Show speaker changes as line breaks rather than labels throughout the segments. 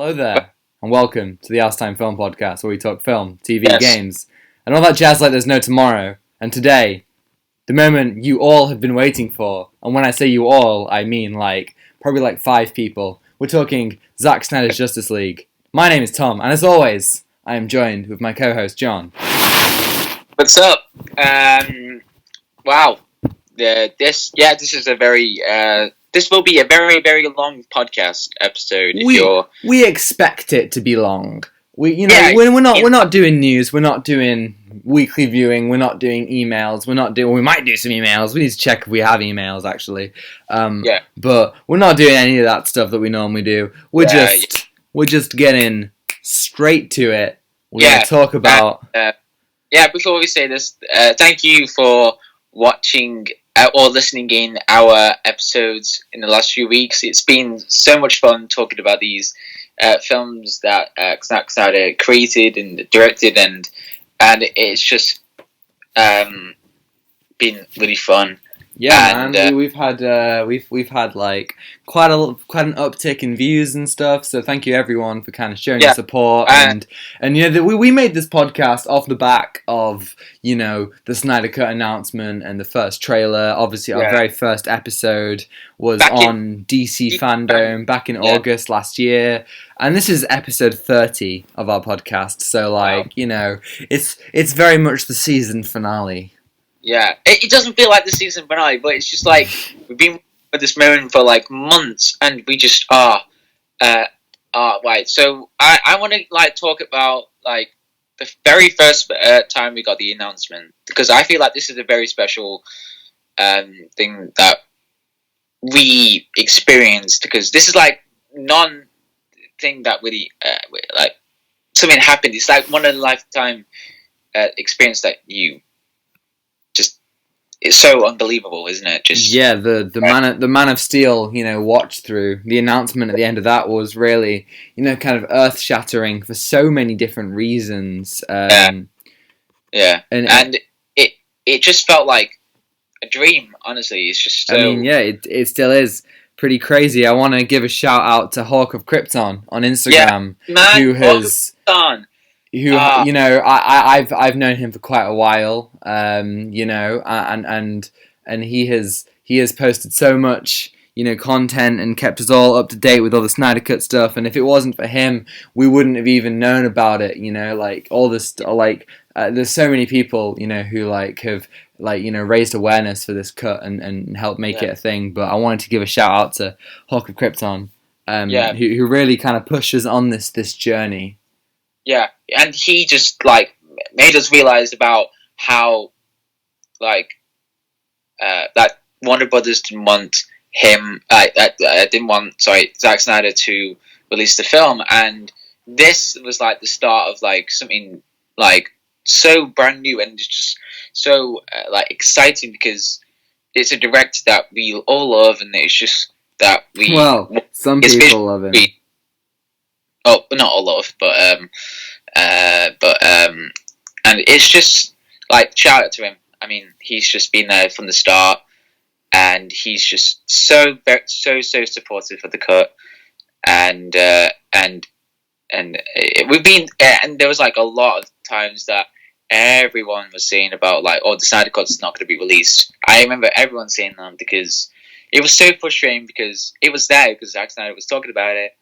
Hello there, and welcome to the House Time Film Podcast, where we talk film, TV,
Yes.
games, and all that jazz like there's no tomorrow. And today, the moment you all have been waiting for, and when I say you all, I mean probably like 5 people. We're talking Zack Snyder's Justice League. My name is Tom, and as always, I am joined with my co-host John.
What's up? Wow. This is a very this will be a very, very long podcast episode.
We expect it to be long. We're not doing news. We're not doing weekly viewing. We're not doing emails. We might do some emails. We need to check if we have emails actually. But we're not doing any of that stuff that we normally do. We're just getting straight to it. We're gonna talk about.
Before we say this, thank you for watching or listening in our episodes in the last few weeks. It's been so much fun talking about these films that Zack Snyder created and directed, and it's just been really fun.
Yeah, man. We've had like quite an uptick in views and stuff. So thank you everyone for kind of showing your support and we made this podcast off the back of the Snyder Cut announcement and the first trailer. Obviously, our very first episode was on DC Fandom back in August last year, and this is episode 30 of our podcast. So it's very much the season finale.
Yeah, it doesn't feel like the season finale, but it's just like we've been with this moment for like months, and we just are. Right. So I want to talk about the very first time we got the announcement, because I feel like this is a very special thing that we experienced, because this is thing that really something happened. It's like one of a lifetime experience that you. It's so unbelievable, isn't it?
The Man of Steel, watch through. The announcement at the end of that was really, kind of earth shattering for so many different reasons.
And it just felt like a dream. Honestly, it's just. So...
it still is pretty crazy. I want to give a shout out to Hawk of Krypton on Instagram, I've known him for quite a while, and he has posted so much, content and kept us all up to date with all the Snyder Cut stuff. And if it wasn't for him, we wouldn't have even known about it. All this, there's so many people, who have raised awareness for this cut and helped make it a thing. But I wanted to give a shout out to Hawk of Krypton, who really kind of pushes on this journey.
Yeah, and he just made us realize about how that Warner Brothers didn't want him Zack Snyder to release the film, and this was the start of something so brand new, and it's just so exciting, because it's a director that we all love, and it's just that
some people love him.
Oh, not all of, and it's just shout out to him. I mean, he's just been there from the start, and he's just so supportive of the cut, and we've been, and there was a lot of times that everyone was saying about the Snyder Cut's not going to be released. I remember everyone saying that, because it was so frustrating, because it was there because Zack Snyder was talking about it.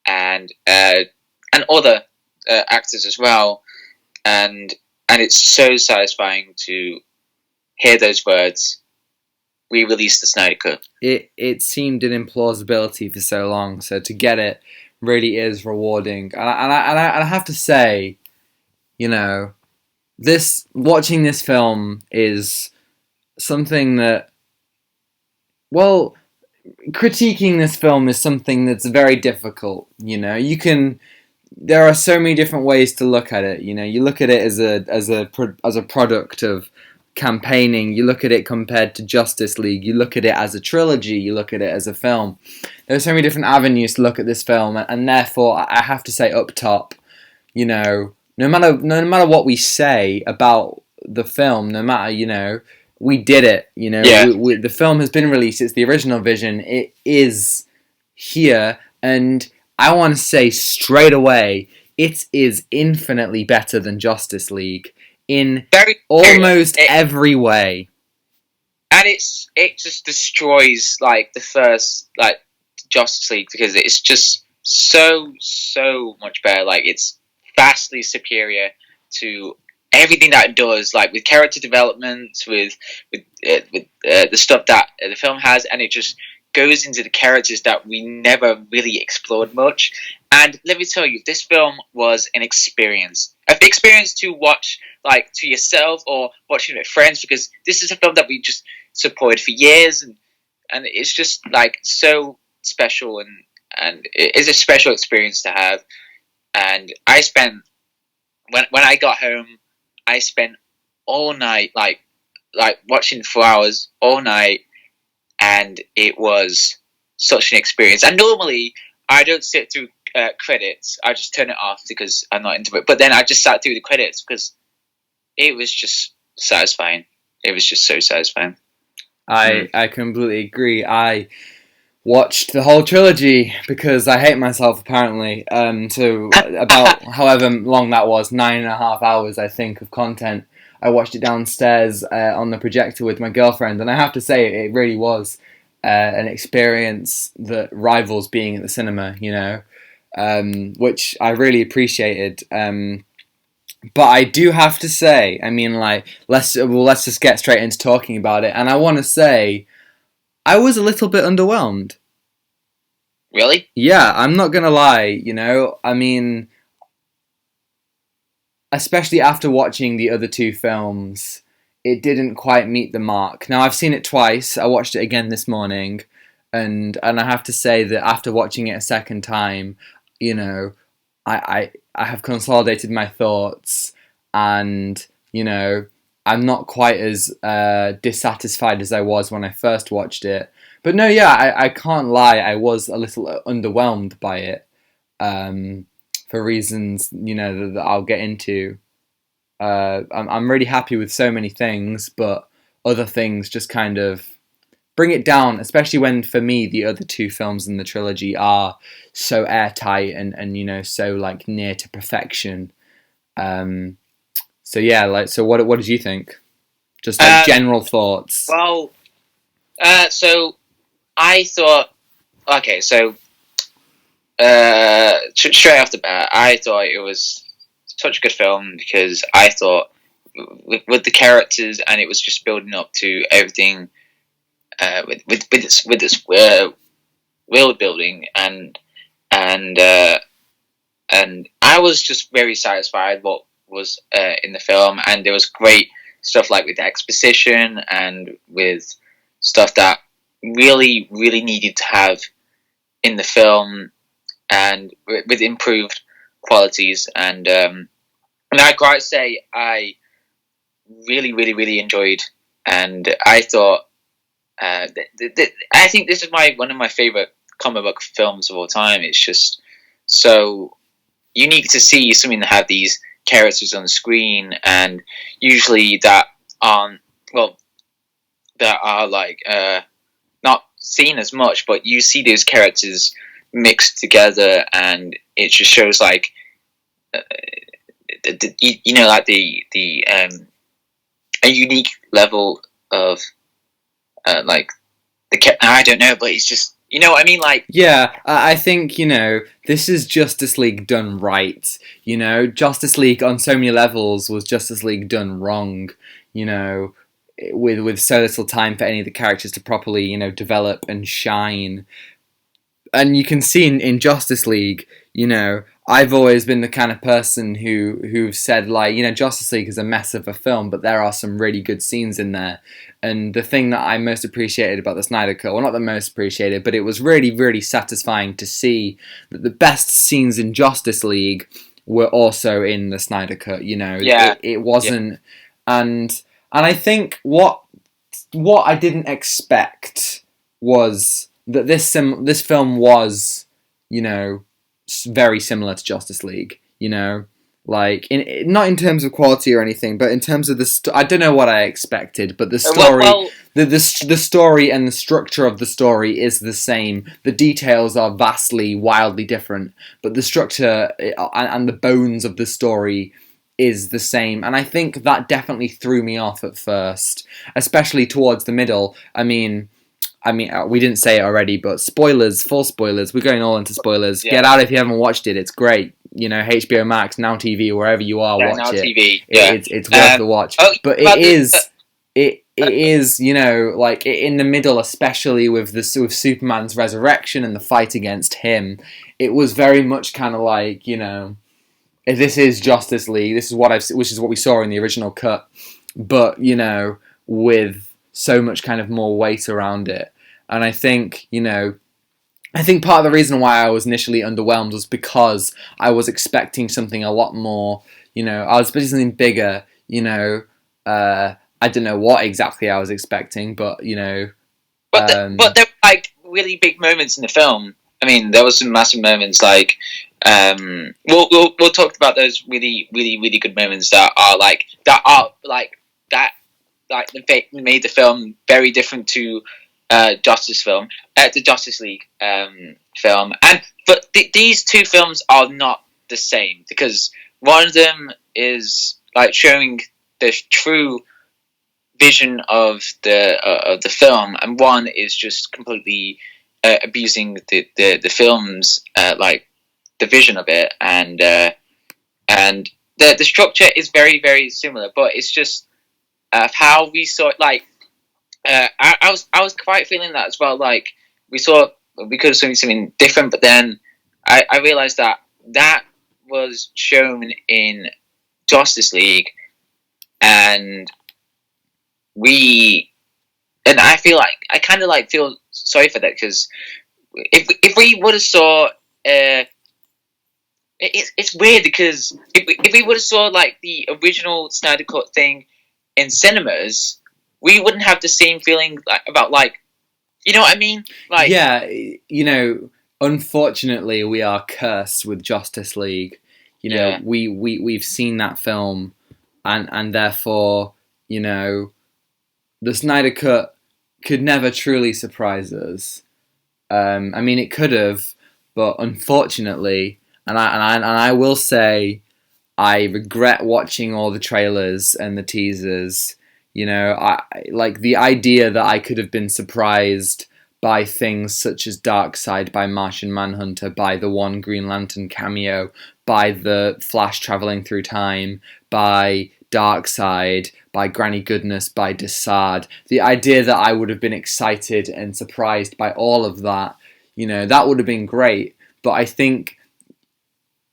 And other actors as well, and it's so satisfying to hear those words. We released the Snyder Cut.
It seemed an implausibility for so long, so to get it really is rewarding. And I have to say, watching this film is something that, critiquing this film is something that's very difficult. There are so many different ways to look at it. You look at it as a product of campaigning. You look at it compared to Justice League. You look at it as a trilogy. You look at it as a film. There are so many different avenues to look at this film, and therefore I have to say up top, no matter what we say about the film, no matter we did it, the film has been released. It's the original vision. It is here, and I want to say straight away, it is infinitely better than Justice League in almost every way.
And it just destroys like the first like Justice League because it's just so much better. Like it's vastly superior to everything that it does, like with character development, with the stuff that the film has, and it just goes into the characters that we never really explored much. And let me tell you, this film was an experience to watch, like to yourself or watching with friends, because this is a film that we just supported for years, and it's just like so special, and it is a special experience to have. And I spent when I got home, I spent all night like watching for hours all night, and it was such an experience. And normally I don't sit through credits; I just turn it off because I'm not into it. But then I just sat through the credits because it was just satisfying. It was just so satisfying.
I completely agree. I watched the whole trilogy because I hate myself, apparently. So about however long that was, 9.5 hours, I think, of content. I watched it downstairs on the projector with my girlfriend, and I have to say, it really was an experience that rivals being at the cinema, you know, which I really appreciated. But I do have to say, I mean, like, let's just get straight into talking about it. And I want to say, I was a little bit underwhelmed.
Really?
Yeah, I'm not gonna lie. You know, I mean, especially after watching the other two films, it didn't quite meet the mark. Now, I've seen it twice. I watched it again this morning, and I have to say that after watching it a second time, you know, I have consolidated my thoughts, and you know, I'm not quite as dissatisfied as I was when I first watched it. But no, yeah, I can't lie. I was a little underwhelmed by it, for reasons, you know, that I'll get into. I'm really happy with so many things, but other things just kind of bring it down, especially when, for me, the other two films in the trilogy are so airtight and you know, so like near to perfection. So yeah, like, so what did you think? Just like general thoughts.
Well, so I thought, okay, so straight off the bat, I thought it was such a good film because I thought with the characters, and it was just building up to everything with this world building, and I was just very satisfied what was in the film, and there was great stuff like with the exposition and with stuff that really needed to have in the film, and with improved qualities, and I gotta say I really enjoyed, and I thought I think this is one of my favorite comic book films of all time. It's just so unique to see something that have these characters on the screen, and usually that are like not seen as much, but you see those characters mixed together, and it just shows like you know, like the a unique level of like I don't know, but it's just, you know what I mean, like,
yeah, I think, you know, this is Justice League done right. You know, Justice League on so many levels was Justice League done wrong. You know, with so little time for any of the characters to properly, you know, develop and shine. And you can see in Justice League, you know, I've always been the kind of person who've said, like, you know, Justice League is a mess of a film, but there are some really good scenes in there. And the thing that I most appreciated about the Snyder Cut, well, not the most appreciated, but it was really satisfying to see that the best scenes in Justice League were also in the Snyder Cut. You know,
yeah,
it wasn't, and I think what I didn't expect was that this film was, you know, very similar to Justice League, you know, like not in terms of quality or anything, but in terms of I don't know what I expected, but the story, the story and the structure of the story is the same. The details are vastly, wildly different, but the structure and the bones of the story is the same. And I think that definitely threw me off at first, especially towards the middle. I mean, we didn't say it already, but spoilers, full spoilers. We're going all into spoilers. Yeah. Get out if you haven't watched it. It's great. You know, HBO Max, Now TV, wherever you are, watch
Now
it.
TV. Yeah.
It's worth the watch. But it is, you know, like in the middle, especially with Superman's resurrection and the fight against him. It was very much kind of like, you know, this is Justice League. This is which is what we saw in the original cut, but you know, with so much kind of more weight around it. And I think, you know, part of the reason why I was initially underwhelmed was because I was expecting something a lot more, you know, I was expecting something bigger, you know, I don't know what exactly I was expecting, but, you know...
But there were, like, really big moments in the film. I mean, there was some massive moments, like... we'll talk about those really, really, really good moments that made the film very different to the Justice League film. But these two films are not the same, because one of them is like showing the true vision of the film, and one is just completely abusing the film's like the vision of it, and the structure is very, very similar, but it's just how we saw it. Like I was quite feeling that as well. Like we could have seen something different, but then I realized that was shown in Justice League, and I feel like I kind of like feel sorry for that, because if we would have saw it's weird, because if we would have saw like the original Snyder Cut thing in cinemas, we wouldn't have the same feeling about, like, you know what I mean? Like,
yeah, you know, unfortunately we are cursed with Justice League. You know, yeah. we've seen that film, and therefore, you know, the Snyder Cut could never truly surprise us. I mean, it could have, but unfortunately, and I will say, I regret watching all the trailers and the teasers. You know, I like the idea that I could have been surprised by things such as Darkseid, by Martian Manhunter, by the one Green Lantern cameo, by the Flash traveling through time, by Darkseid, by Granny Goodness, by Desaad. The idea that I would have been excited and surprised by all of that, you know, that would have been great. But I think,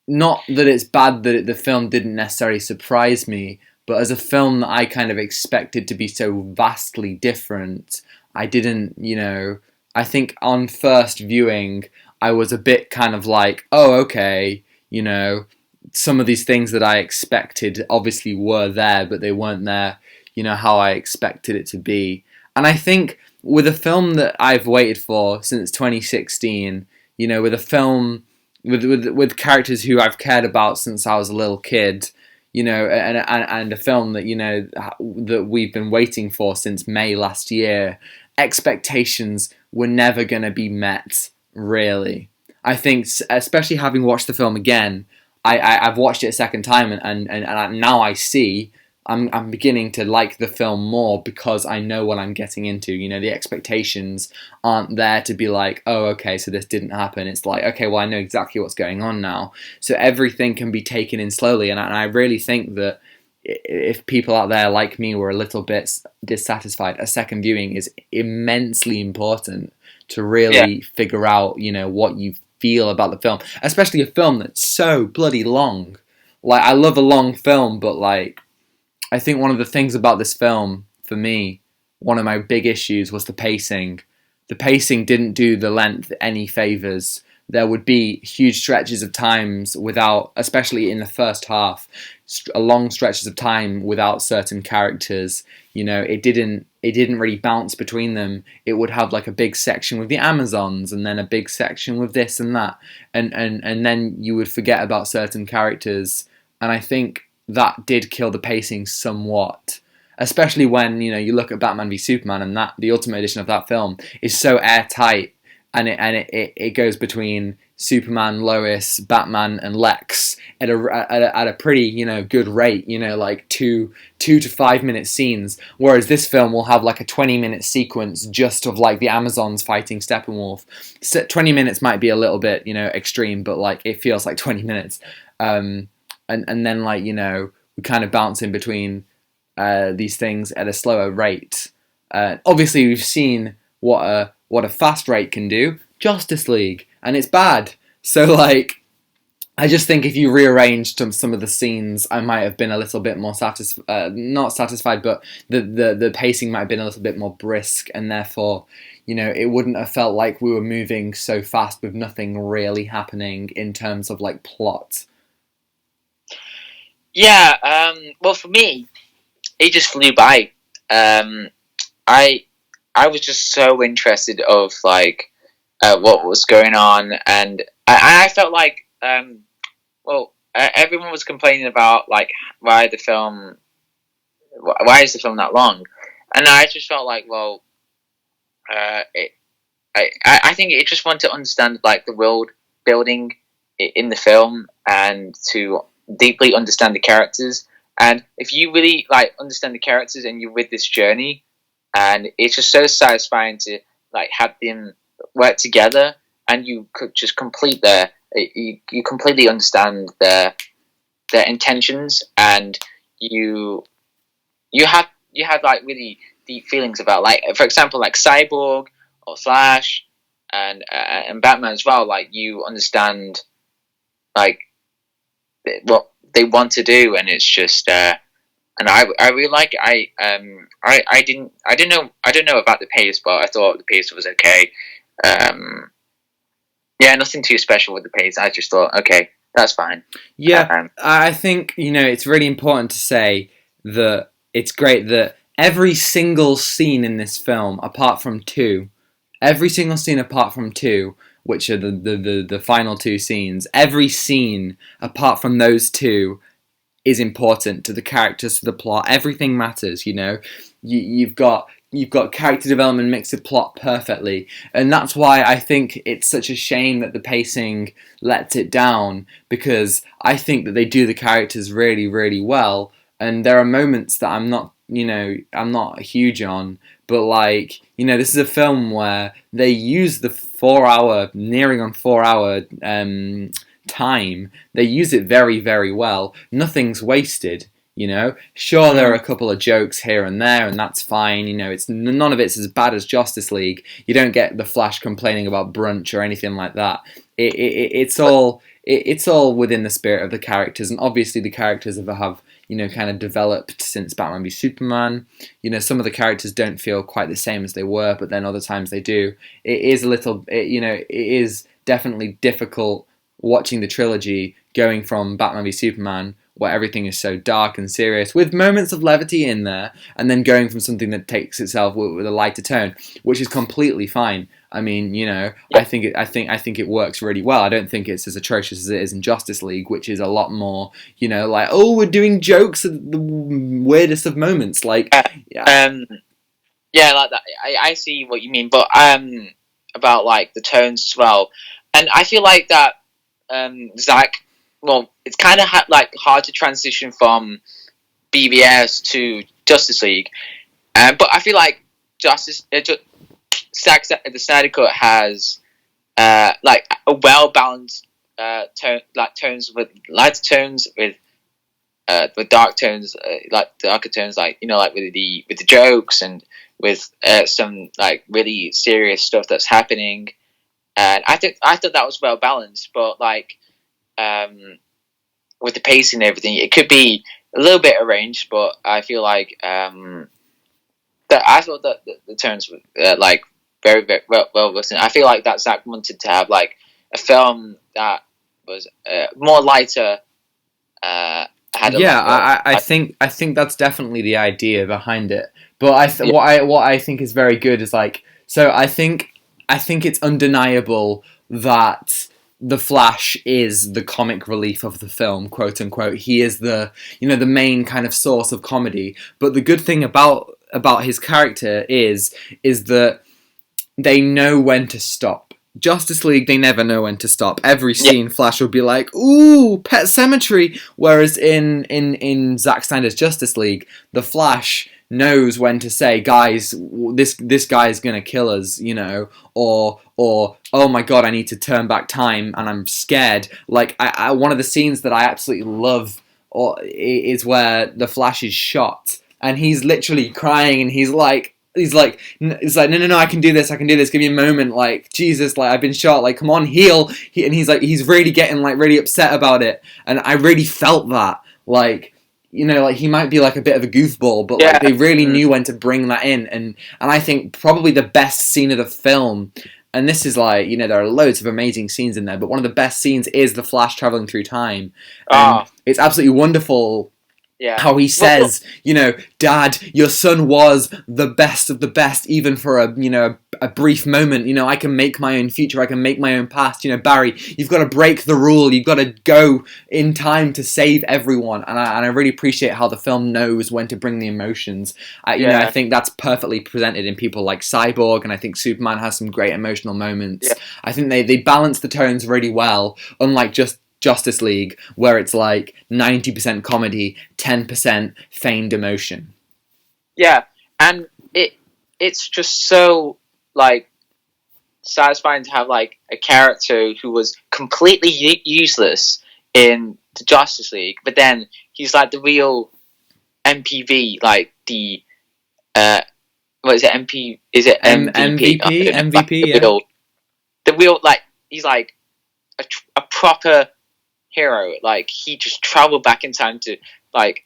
not that it's bad that the film didn't necessarily surprise me, but as a film that I kind of expected to be so vastly different, I didn't, you know, I think on first viewing, I was a bit kind of like, oh, okay, you know, some of these things that I expected obviously were there, but they weren't there, you know, how I expected it to be. And I think with a film that I've waited for since 2016, you know, with a film with characters who I've cared about since I was a little kid, you know, and a film that, you know, that we've been waiting for since May last year, expectations were never going to be met, really. I think, especially having watched the film again, I've watched it a second time, and now I see I'm beginning to like the film more, because I know what I'm getting into. You know, the expectations aren't there to be like, oh, okay, so this didn't happen. It's like, okay, well, I know exactly what's going on now. So everything can be taken in slowly, and I really think that if people out there like me were a little bit dissatisfied, a second viewing is immensely important to really figure out, you know, what you feel about the film, especially a film that's so bloody long. Like, I love a long film, but like, I think one of the things about this film, for me, one of my big issues was the pacing. The pacing didn't do the length any favours. There would be huge stretches of times without, especially in the first half, long stretches of time without certain characters. You know, it didn't really bounce between them. It would have like a big section with the Amazons, and then a big section with this and that, and then you would forget about certain characters. And I think that did kill the pacing somewhat, especially when you look at Batman v Superman, and that the Ultimate Edition of that film is so airtight, and it goes between Superman, Lois, Batman, and Lex at a pretty good rate, like 2 to 5 minute scenes, whereas this film will have like a 20-minute sequence just of like the Amazons fighting Steppenwolf. 20 minutes might be a little bit extreme, but like it feels like 20 minutes, and then like we kind of bounce in between these things at a slower rate. Obviously we've seen what a fast rate can do, Justice League, and it's bad. So like I just think if you rearranged some of the scenes, I might have been a little bit more not satisfied, but the pacing might have been a little bit more brisk, and therefore, it wouldn't have felt like we were moving so fast with nothing really happening in terms of like plot.
Yeah, well, for me, it just flew by. I was just so interested of like what was going on, and I felt like everyone was complaining about like why is the film that long, and I just felt like I think it just wanted to understand like the world building in the film and to deeply understand the characters. And if you really like understand the characters and you're with this journey, and it's just so satisfying to like have them work together, and you could just you completely understand their intentions, and you had like really deep feelings about, like, for example, like Cyborg or Flash and Batman as well. Like you understand like what they want to do, and it's just and I really like it. I don't know about the pace, but I thought the pace was okay. Yeah, nothing too special with the pace. I just thought, okay, that's fine.
Yeah, I think it's really important to say that it's great that every single scene in this film, apart from two, which are the final two scenes, every scene apart from those two is important to the characters, to the plot. Everything matters, You've got character development mixed with plot perfectly, and that's why I think it's such a shame that the pacing lets it down, because I think that they do the characters really, really well, and there are moments that I'm not huge on, but like, this is a film where they use the nearing on 4 hour time. They use it very, very well. Nothing's wasted. Sure, there are a couple of jokes here and there, and that's fine. It's none of it's as bad as Justice League. You don't get the Flash complaining about brunch or anything like that. It's all within the spirit of the characters, and obviously the characters have kind of developed since Batman v Superman. Some of the characters don't feel quite the same as they were, but then other times they do. It is definitely difficult watching the trilogy, going from Batman v Superman, where everything is so dark and serious, with moments of levity in there, and then going from something that takes itself with a lighter tone, which is completely fine. I mean, I think it works really well. I don't think it's as atrocious as it is in Justice League, which is a lot more, like, oh, we're doing jokes at the weirdest of moments, like,
yeah, like that. I see what you mean, but about like the tones as well, and I feel like that Zack. Well, it's kind of hard to transition from BVS to Justice League, but I feel like the Snyder Cut has like a well balanced tones with lighter tones with dark tones, like darker tones, like like with the jokes, and with some like really serious stuff that's happening, and I thought that was well balanced, but like. With the pacing and everything, it could be a little bit arranged, but I feel like that I thought that the tones were like very, very well written. I feel like that Zack wanted to have like a film that was more lighter.
I think that's definitely the idea behind it. But what I think is very good is like, so I think it's undeniable that the Flash is the comic relief of the film, quote unquote. He is the main kind of source of comedy. But the good thing about his character is that they know when to stop. Justice League, they never know when to stop. Every scene, Flash will be like, "Ooh, Pet Sematary." Whereas in Zack Snyder's Justice League, the Flash knows when to say, "Guys, this guy is gonna kill us," or "Oh my god, I need to turn back time and I'm scared." Like, I one of the scenes that I absolutely love is where the Flash is shot and he's literally crying and he's like, no, I can do this, give me a moment, like, Jesus, like, I've been shot, like, come on, heal, and he's really getting, like, really upset about it, and I really felt that, like, like, he might be, like, a bit of a goofball, but, like, they really knew when to bring that in, and I think probably the best scene of the film, and this is, like, there are loads of amazing scenes in there, but one of the best scenes is the Flash traveling through time, it's absolutely wonderful. Yeah. How he says, "Dad, your son was the best of the best, even for a brief moment. I can make my own future. I can make my own past. Barry, you've got to break the rule. You've got to go in time to save everyone." And I really appreciate how the film knows when to bring the emotions. I think that's perfectly presented in people like Cyborg, and I think Superman has some great emotional moments. Yeah. I think they balance the tones really well, unlike Justice League, where it's like 90% comedy, 10% feigned emotion.
Yeah, and it's just so, like, satisfying to have, like, a character who was completely useless in the Justice League, but then he's, like, the real MPV, like, the, what is it, MVP? Is it MVP? MVP, yeah. The real, like, he's, like, a proper hero. Like, he just traveled back in time to, like,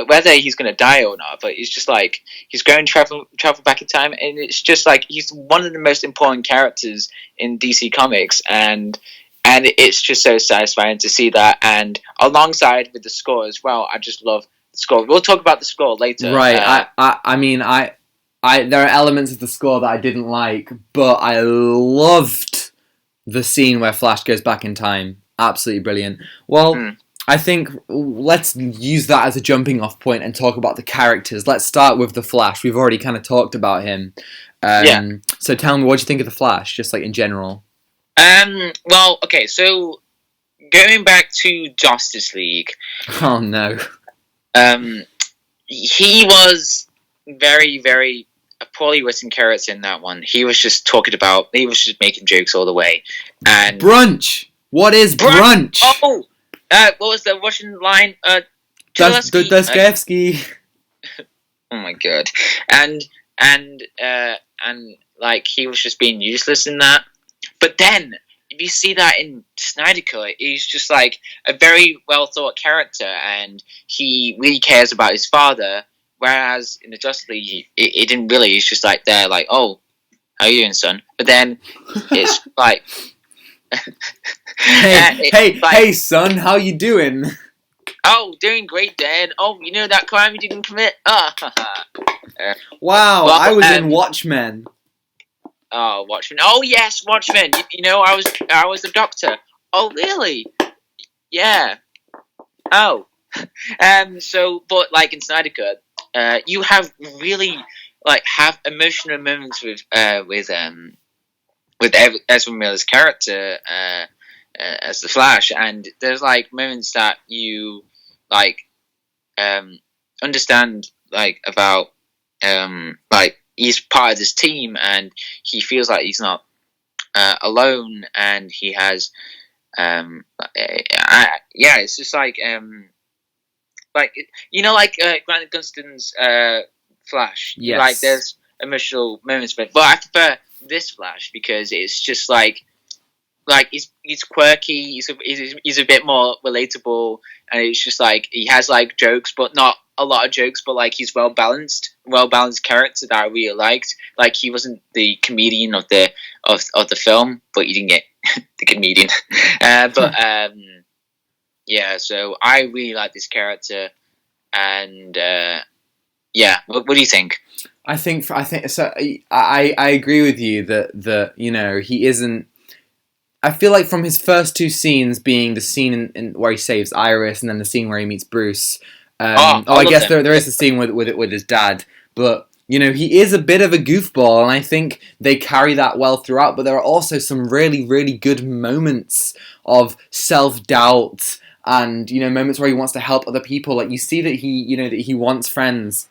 whether he's gonna die or not, but he's just like, he's going to travel back in time, and it's just like, he's one of the most important characters in DC Comics, and it's just so satisfying to see that, and alongside with the score as well. I just love the score. We'll talk about the score later.
Right. I mean, there are elements of the score that I didn't like, but I loved the scene where Flash goes back in time. Absolutely brilliant. Well, I think let's use that as a jumping off point and talk about the characters. Let's start with the Flash. We've already kind of talked about him. So tell me, what do you think of the Flash, just like in general?
Well, okay, so going back to Justice League.
Oh no.
He was very, very a poorly written character in that one. He was just making jokes all the way. And
brunch. What is brunch?
Oh, what was the Russian line?
Dostoevsky.
Oh my god! And like, he was just being useless in that. But then, if you see that in Snyder Cut, he's just like a very well thought character, and he really cares about his father. Whereas in the Justice League, he didn't really. He's just like there, like, "Oh, how you doing, son?" But then it's like.
Hey, son, how you doing?
Oh, doing great, Dad. Oh, you know that crime you didn't commit?
Wow, I was in Watchmen.
Oh, Watchmen. Oh, yes, Watchmen. I was a doctor. Oh, really? Yeah. Oh. So, but like in Snyder Cut, you have really have emotional moments with Ezra Miller's character as the Flash, and there's moments that you understand about he's part of this team, and he feels like he's not alone, and he has it's just Grant Gustin's Flash.
Yes.
There's emotional moments, but I prefer this Flash because it's just he's quirky, he's a bit more relatable, and it's just he has jokes, but not a lot of jokes, but he's well balanced character that I really liked. He wasn't the comedian of the film, but you didn't get the comedian. So I really like this character, and what do you think?
I think so. I agree with you that he isn't. I feel like from his first two scenes, being the scene where he saves Iris, and then the scene where he meets Bruce. I guess there is a scene with his dad, but he is a bit of a goofball, and I think they carry that well throughout. But there are also some really, really good moments of self-doubt, and moments where he wants to help other people. Like you see that he wants friends,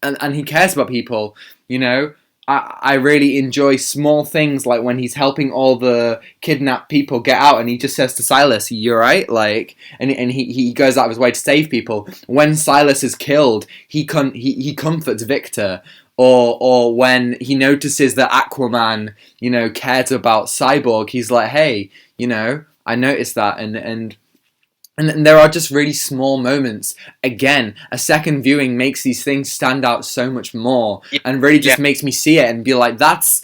and he cares about people. I really enjoy small things like when he's helping all the kidnapped people get out, and he just says to Silas, "You're right," and he goes out of his way to save people. When Silas is killed, he comforts Victor, or when he notices that Aquaman, cared about Cyborg, he's like, "Hey, I noticed that," and there are just really small moments. Again, a second viewing makes these things stand out so much more, and really just makes me see it and be like, that's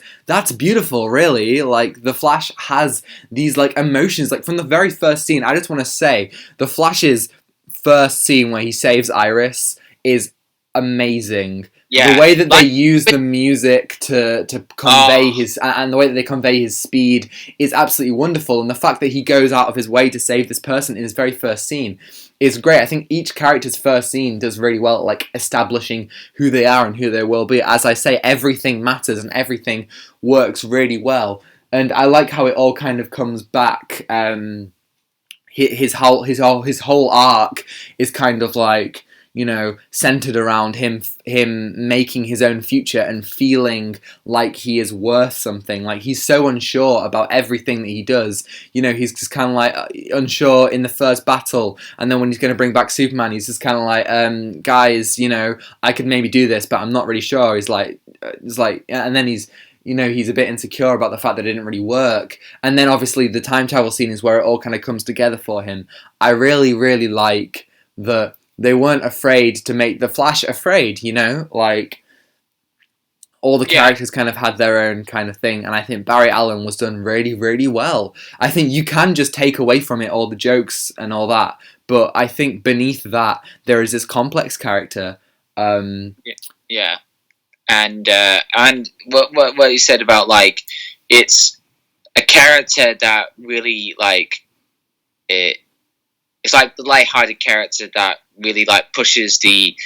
beautiful, really. Like, the Flash has these, like, emotions. Like, from the very first scene, I just want to say, the Flash's first scene where he saves Iris is amazing. Yeah, the way that they use the music to convey and the way that they convey his speed is absolutely wonderful. And the fact that he goes out of his way to save this person in his very first scene is great. I think each character's first scene does really well at, like, establishing who they are and who they will be. As I say, everything matters and everything works really well. And I like how it all kind of comes back. His whole arc is kind of like, centered around him making his own future and feeling like he is worth something. Like, he's so unsure about everything that he does. He's just kind of like unsure in the first battle, and then when he's going to bring back Superman, he's just kind of like, guys, I could maybe do this, but I'm not really sure. He's like, and then he's a bit insecure about the fact that it didn't really work. And then obviously the time travel scene is where it all kind of comes together for him. I really, really like that they weren't afraid to make the Flash afraid, like, all the characters kind of had their own kind of thing, and I think Barry Allen was done really, really well. I think you can just take away from it all the jokes and all that, but I think beneath that, there is this complex character.
Yeah. And what you said about, like, it's a character that really, like, it's like the light-hearted character that really, like, pushes the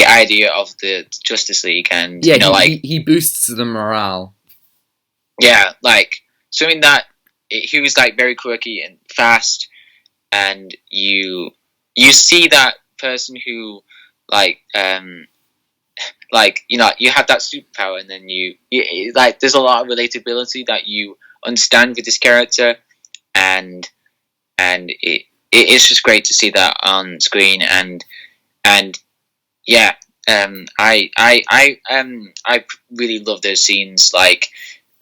idea of the Justice League, and
he boosts the morale.
Yeah, like, something that he was, like, very quirky and fast, and you see that person who, like, you have that superpower, and then you like, there's a lot of relatability that you understand with this character, and it's just great to see that on screen, and yeah, I really love those scenes, like,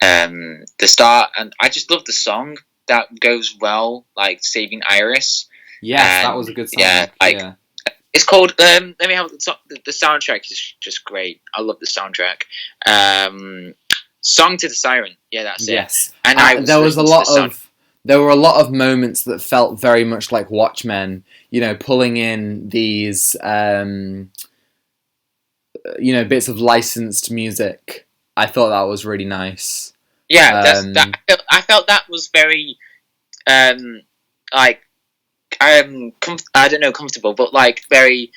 the start, and I just love the song that goes well, like, saving Iris.
Yes, that was a good song.
Yeah, like, it's called, let me have the soundtrack is just great. I love the soundtrack. Song to the Siren. Yeah, that's it. Yes. And
there were a lot of moments that felt very much like Watchmen, pulling in these, bits of licensed music. I thought that was really nice.
Yeah, I felt that was very, like, I don't know, comfortable, but, like, very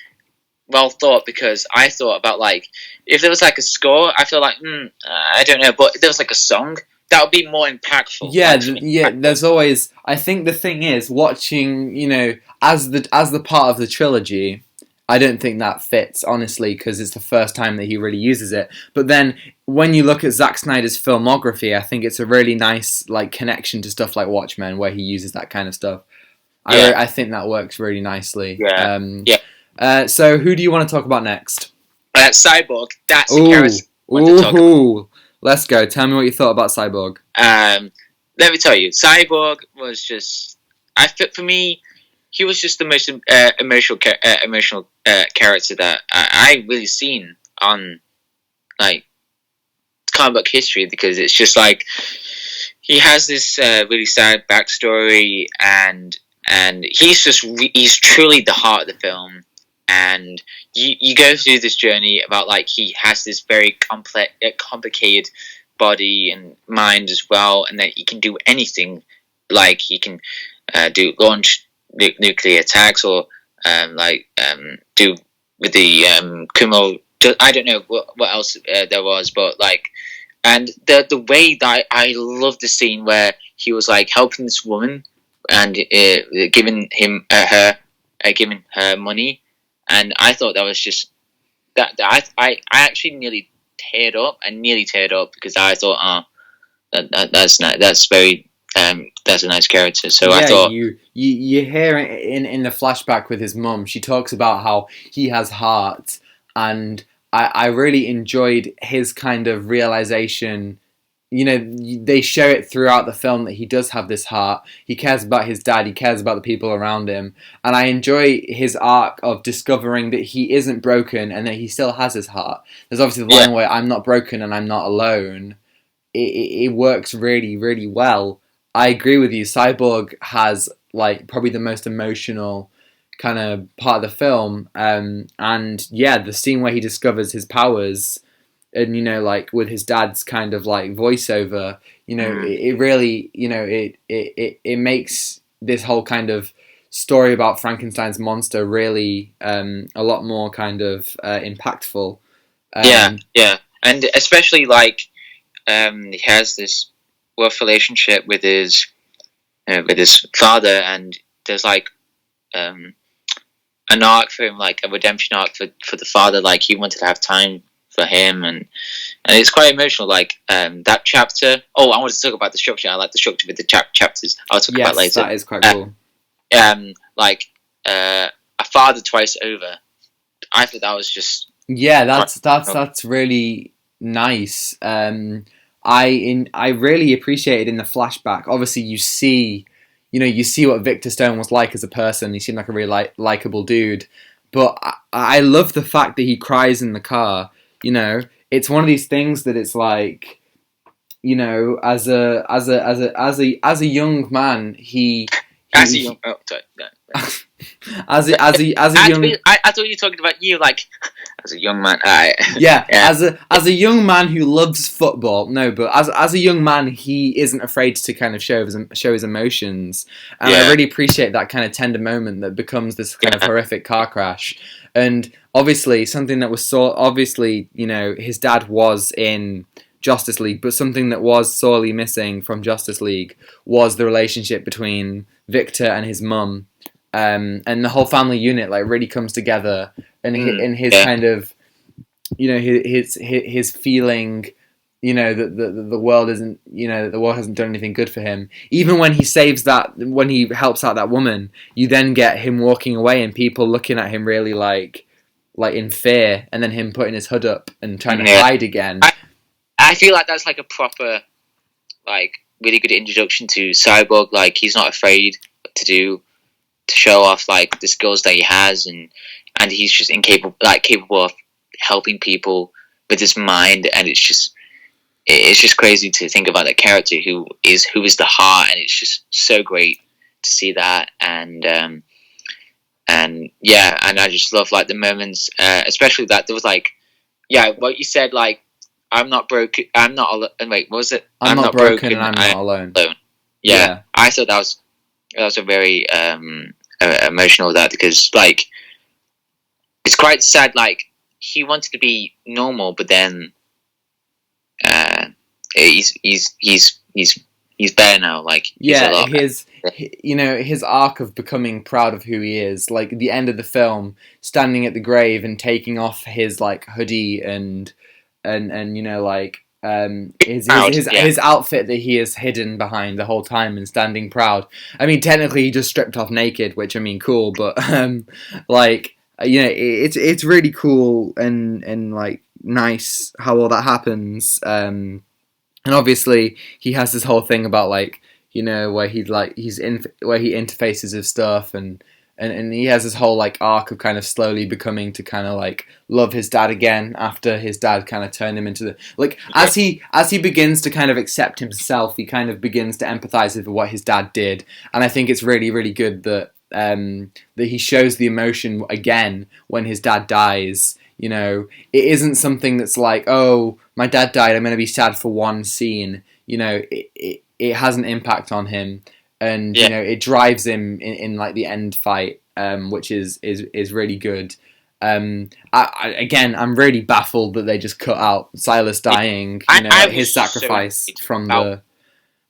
well thought, because I thought about, like, if there was, like, a score, I feel like, I don't know, but if there was, like, a song, that would be more impactful.
Yeah, there's always, I think the thing is, watching, as the part of the trilogy, I don't think that fits, honestly, because it's the first time that he really uses it. But then, when you look at Zack Snyder's filmography, I think it's a really nice, like, connection to stuff like Watchmen, where he uses that kind of stuff. Yeah. I think that works really nicely.
Yeah.
So, who do you want to talk about next?
Cyborg. That's the character I want to talk about.
Let's go. Tell me what you thought about Cyborg.
Let me tell you, Cyborg was just, for me, he was just the most emotional character that I really seen on, like, comic book history, because it's just like, he has this really sad backstory, and he's truly the heart of the film, and you go through this journey about, like, he has this very complicated body and mind as well, and that he can do anything. Like he can launch nuclear attacks, or do with the criminal. I don't know what else there was, but like, and the way that I love the scene where he was like helping this woman and giving her money, and I thought that was just that I actually nearly teared up because I thought, that's very. That's a nice character. So yeah, I thought
you hear in the flashback with his mum. She talks about how he has heart, and I really enjoyed his kind of realization. You know, they show it throughout the film that he does have this heart. He cares about his dad. He cares about the people around him, and I enjoy his arc of discovering that he isn't broken and that he still has his heart. There's obviously the line where I'm not broken and I'm not alone. It works really, really well. I agree with you. Cyborg has like probably the most emotional kind of part of the film, and yeah, the scene where he discovers his powers, and you know, like with his dad's kind of like voiceover, you know, it really, you know, it makes this whole kind of story about Frankenstein's monster really a lot more kind of impactful.
Yeah, and especially like he has this rough relationship with his father, and there's like an arc for him, like a redemption arc for the father. Like he wanted to have time for him, and it's quite emotional. Like that chapter. Oh, I wanted to talk about the structure. I like the structure with the chapters. I'll talk about later.
That is quite cool.
Like a father twice over. I thought that was just
that's really nice. I really appreciated in the flashback. Obviously, you see what Victor Stone was like as a person. He seemed like a really likable dude. But I love the fact that he cries in the car. You know, it's one of these things that it's like, you know, as a young man, I thought you
were talking about you, like as a young man.
As a young man who loves football. No, but as a young man, he isn't afraid to kind of show his emotions, and I really appreciate that kind of tender moment that becomes this kind of horrific car crash. And obviously, something that was so obviously, you know, his dad was in Justice League, but something that was sorely missing from Justice League was the relationship between Victor and his mum, and the whole family unit like really comes together, and his kind of, you know, his feeling, you know, that the world isn't, you know, that the world hasn't done anything good for him. Even when he when he helps out that woman, you then get him walking away and people looking at him really like in fear, and then him putting his hood up and trying to hide again.
I feel like that's like a proper, like, really good introduction to Cyborg. Like, he's not afraid to show off like the skills that he has, and he's just capable of helping people with his mind, and it's just crazy to think about that character who is the heart, and it's just so great to see that, and I just love like the moments, especially that there was like, what you said, like, I'm not broken. I'm not alone. Wait, what was it?
I'm not broken and I'm not alone.
Yeah, I thought that was a very emotional that, because like it's quite sad. Like he wanted to be normal, but then he's better now. Like
his arc of becoming proud of who he is. Like the end of the film, standing at the grave and taking off his like hoodie and you know, like his outfit that he is hidden behind the whole time and standing proud. I mean, technically he just stripped off naked, which I mean, cool, but like, you know, it's really cool and like nice how all that happens. And obviously he has this whole thing about like, you know, where he interfaces with stuff, and he has this whole like arc of kind of slowly becoming to kind of like love his dad again after his dad kind of turned him into the, like, as he begins to kind of accept himself, he kind of begins to empathize with what his dad did. And I think it's really, really good that he shows the emotion again when his dad dies. You know, it isn't something that's like, oh, my dad died, I'm going to be sad for one scene. You know, it has an impact on him, and you know, it drives him in like the end fight, which is really good. Again, I'm really baffled that they just cut out Silas dying. You know, his sacrifice from the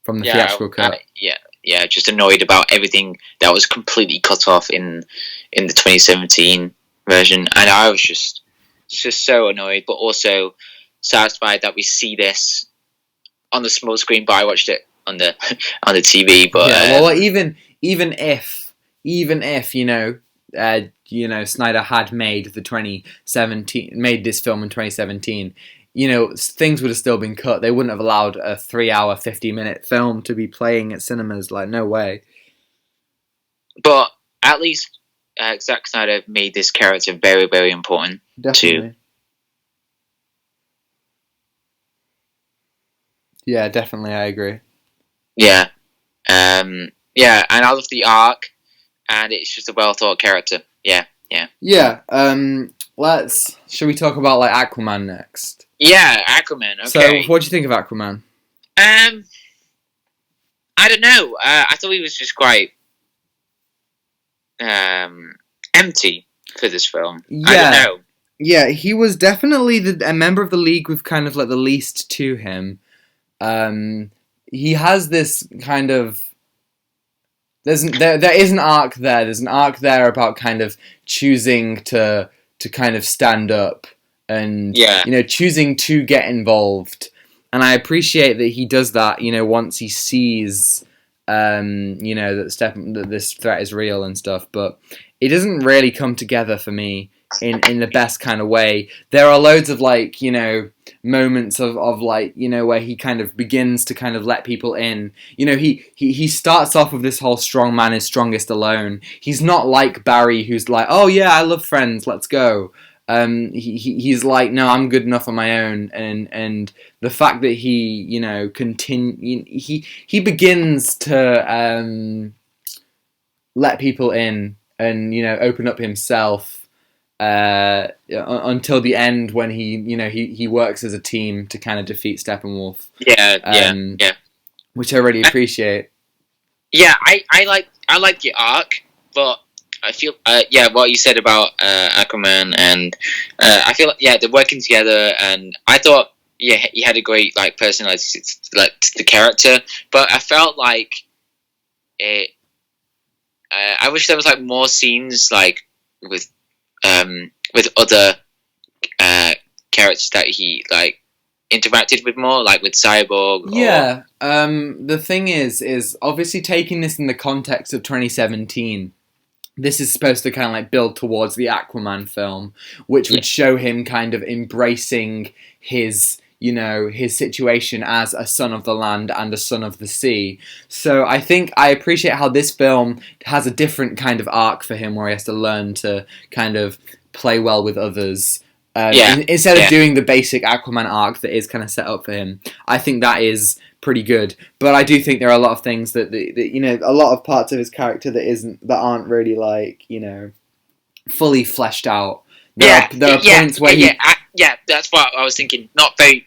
theatrical cut.
Just annoyed about everything that was completely cut off in the 2017 version, and I was just so annoyed, but also satisfied that we see this on the small screen. But I watched it on the TV. But
even if Snyder had made this film in 2017, you know, things would have still been cut. They wouldn't have allowed a 3-hour, 50-minute film to be playing at cinemas. Like, no way.
But at least Zack Snyder made this character very, very important.
Definitely. Yeah, definitely, I agree.
Yeah. And I love the arc, and it's just a well-thought character. Yeah.
Shall we talk about, like, Aquaman next?
Yeah, Aquaman, okay.
So, what do you think of Aquaman?
I don't know. I thought he was just quite empty for this film.
Yeah.
I don't know.
Yeah, he was definitely a member of the League with kind of, like, the least to him. He has this kind of... There is an arc there. There's an arc there about kind of choosing to kind of stand up and, you know, choosing to get involved. And I appreciate that he does that, you know, once he sees, you know, that this threat is real and stuff. But it doesn't really come together for me in the best kind of way. There are loads of, like, you know, moments of like, you know, where he kind of begins to kind of let people in. You know, he starts off with this whole strong man is strongest alone. He's not like Barry, who's like, oh yeah, I love friends, let's go. He's like, no, I'm good enough on my own. And the fact that he, you know, he begins to let people in and, you know, open up himself until the end, when he works as a team to kind of defeat Steppenwolf.
Yeah.
Which I really appreciate.
Yeah, I like the arc, but I feel what you said about Aquaman, and I feel they're working together, and I thought he had a great like personality, like to the character, but I felt like it. I wish there was like more scenes like with other characters that he like interacted with more, like with Cyborg.
Yeah. The thing is obviously taking this in the context of 2017. This is supposed to kind of like build towards the Aquaman film, which would show him kind of embracing his, you know, his situation as a son of the land and a son of the sea. So I think I appreciate how this film has a different kind of arc for him, where he has to learn to kind of play well with others. Instead of doing the basic Aquaman arc that is kind of set up for him. I think that is pretty good. But I do think there are a lot of things that you know, a lot of parts of his character that aren't really, like, you know, fully fleshed out. There are points where
that's what I was thinking. Not very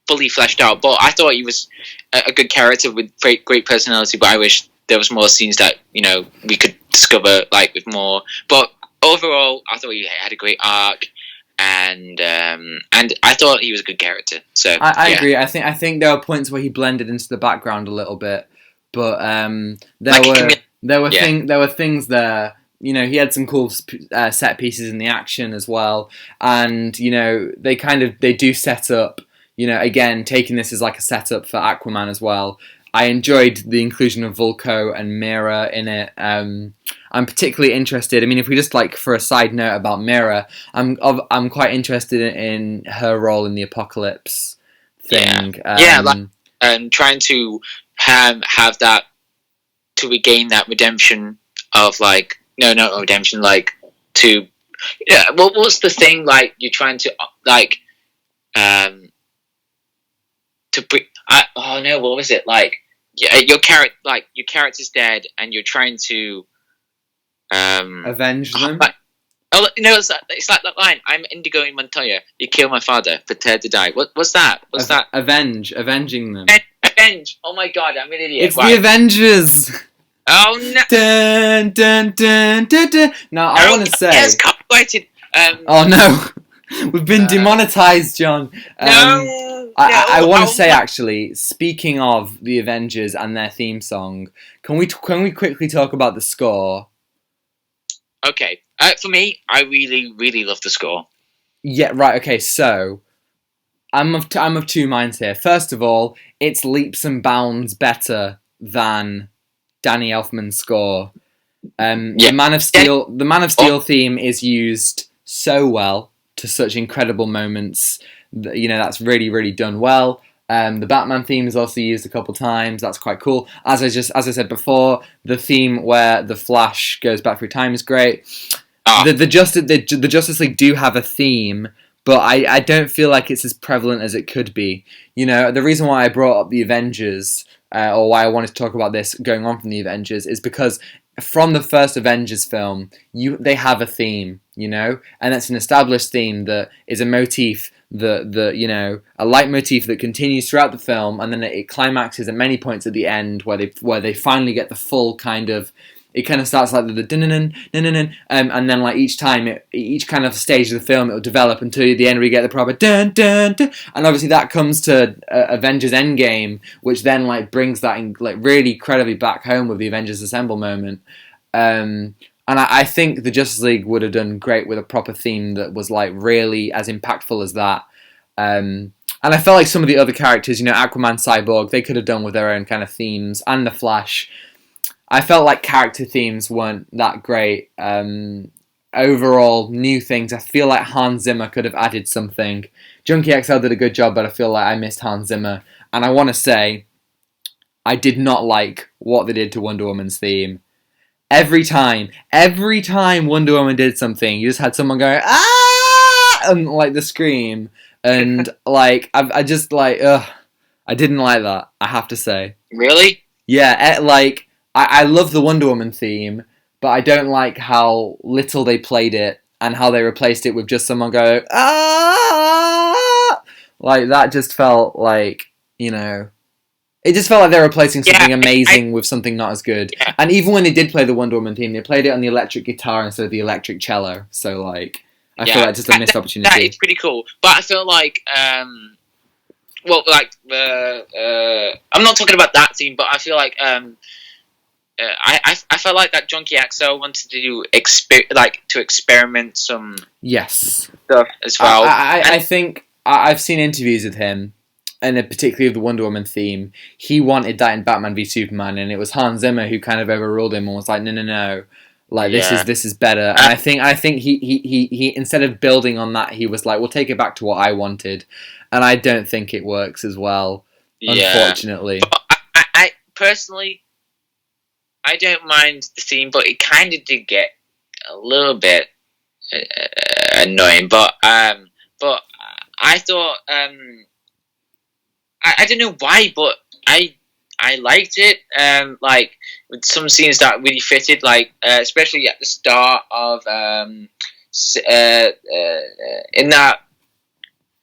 fully fleshed out, but I thought he was a good character with great personality. But I wish there was more scenes that, you know, we could discover like with more. But overall, I thought he had a great arc, and I thought he was a good character. So
I agree. I think there were points where he blended into the background a little bit, but there were things there. You know, he had some cool set pieces in the action as well, and you know, they do set up. You know, again, taking this as like a setup for Aquaman as well. I enjoyed the inclusion of Vulko and Mera in it. I'm particularly interested. I mean, if we just like for a side note about Mera, I'm quite interested in her role in the Apocalypse thing.
And trying to have that, to regain that redemption of like not redemption, like to what was the thing, like you're trying to like to bring. What was it like? Your character's dead, and you're trying to
Avenge them.
It's like that line. I'm Indigo Montoya. You kill my father. Prepare to die. What's that? What's that?
Avenging them.
Avenge. Oh my god, I'm an idiot.
It's the Avengers.
Oh no!
Dun, dun, dun, dun, dun. Now I want to say.
It's copyrighted.
Oh no, we've been demonetized, John. I want to say actually, speaking of the Avengers and their theme song, can we quickly talk about the score?
Okay, for me, I really, really love the score.
Yeah, right. Okay, so I'm of two minds here. First of all, it's leaps and bounds better than Danny Elfman's score. The Man of Steel theme is used so well to such incredible moments. That's really, really done well. The Batman theme is also used a couple times. That's quite cool. As I said before, the theme where the Flash goes back through time is great. The Justice League do have a theme, but I don't feel like it's as prevalent as it could be. The reason why I brought up the Avengers, or why I wanted to talk about this going on from the Avengers, is because from the first Avengers film, they have a theme, and it's an established theme that is a motif a leitmotif that continues throughout the film, and then it climaxes at many points at the end where they finally get the full kind of. It kind of starts like the and then like each kind of stage of the film it will develop until the end where you get the proper dun dun dun, and obviously that comes to Avengers Endgame, which then like brings that in, like really credibly back home with the Avengers Assemble moment. And I think the Justice League would have done great with a proper theme that was like really as impactful as that. And I felt like some of the other characters, Aquaman, Cyborg, they could have done with their own kind of themes, and the Flash. I felt like character themes weren't that great. Overall, new things. I feel like Hans Zimmer could have added something. Junkie XL did a good job, but I feel like I missed Hans Zimmer. And I want to say, I did not like what they did to Wonder Woman's theme. Every time Wonder Woman did something, you just had someone going, ah! And like the scream. And like, I just like, I didn't like that, I have to say.
Really?
Yeah, I love the Wonder Woman theme, but I don't like how little they played it and how they replaced it with just someone going, ah! Like, that just felt like, it just felt like they were replacing something amazing with something not as good. Yeah. And even when they did play the Wonder Woman theme, they played it on the electric guitar instead of the electric cello. So, like, I feel like just a missed opportunity.
That is pretty cool. But I feel like, I'm not talking about that theme, but I feel like, I felt like that Junkie XL wanted to do experiment some stuff as well.
I think I've seen interviews with him, and particularly of the Wonder Woman theme. He wanted that in Batman v Superman, and it was Hans Zimmer who kind of overruled him and was like, no, like this is better. And I think he instead of building on that, he was like, we'll take it back to what I wanted, and I don't think it works as well, unfortunately.
But I personally. I don't mind the theme, but it kind of did get a little bit annoying. But I thought I don't know why, but I liked it. Like with some scenes that really fitted, like especially at the start of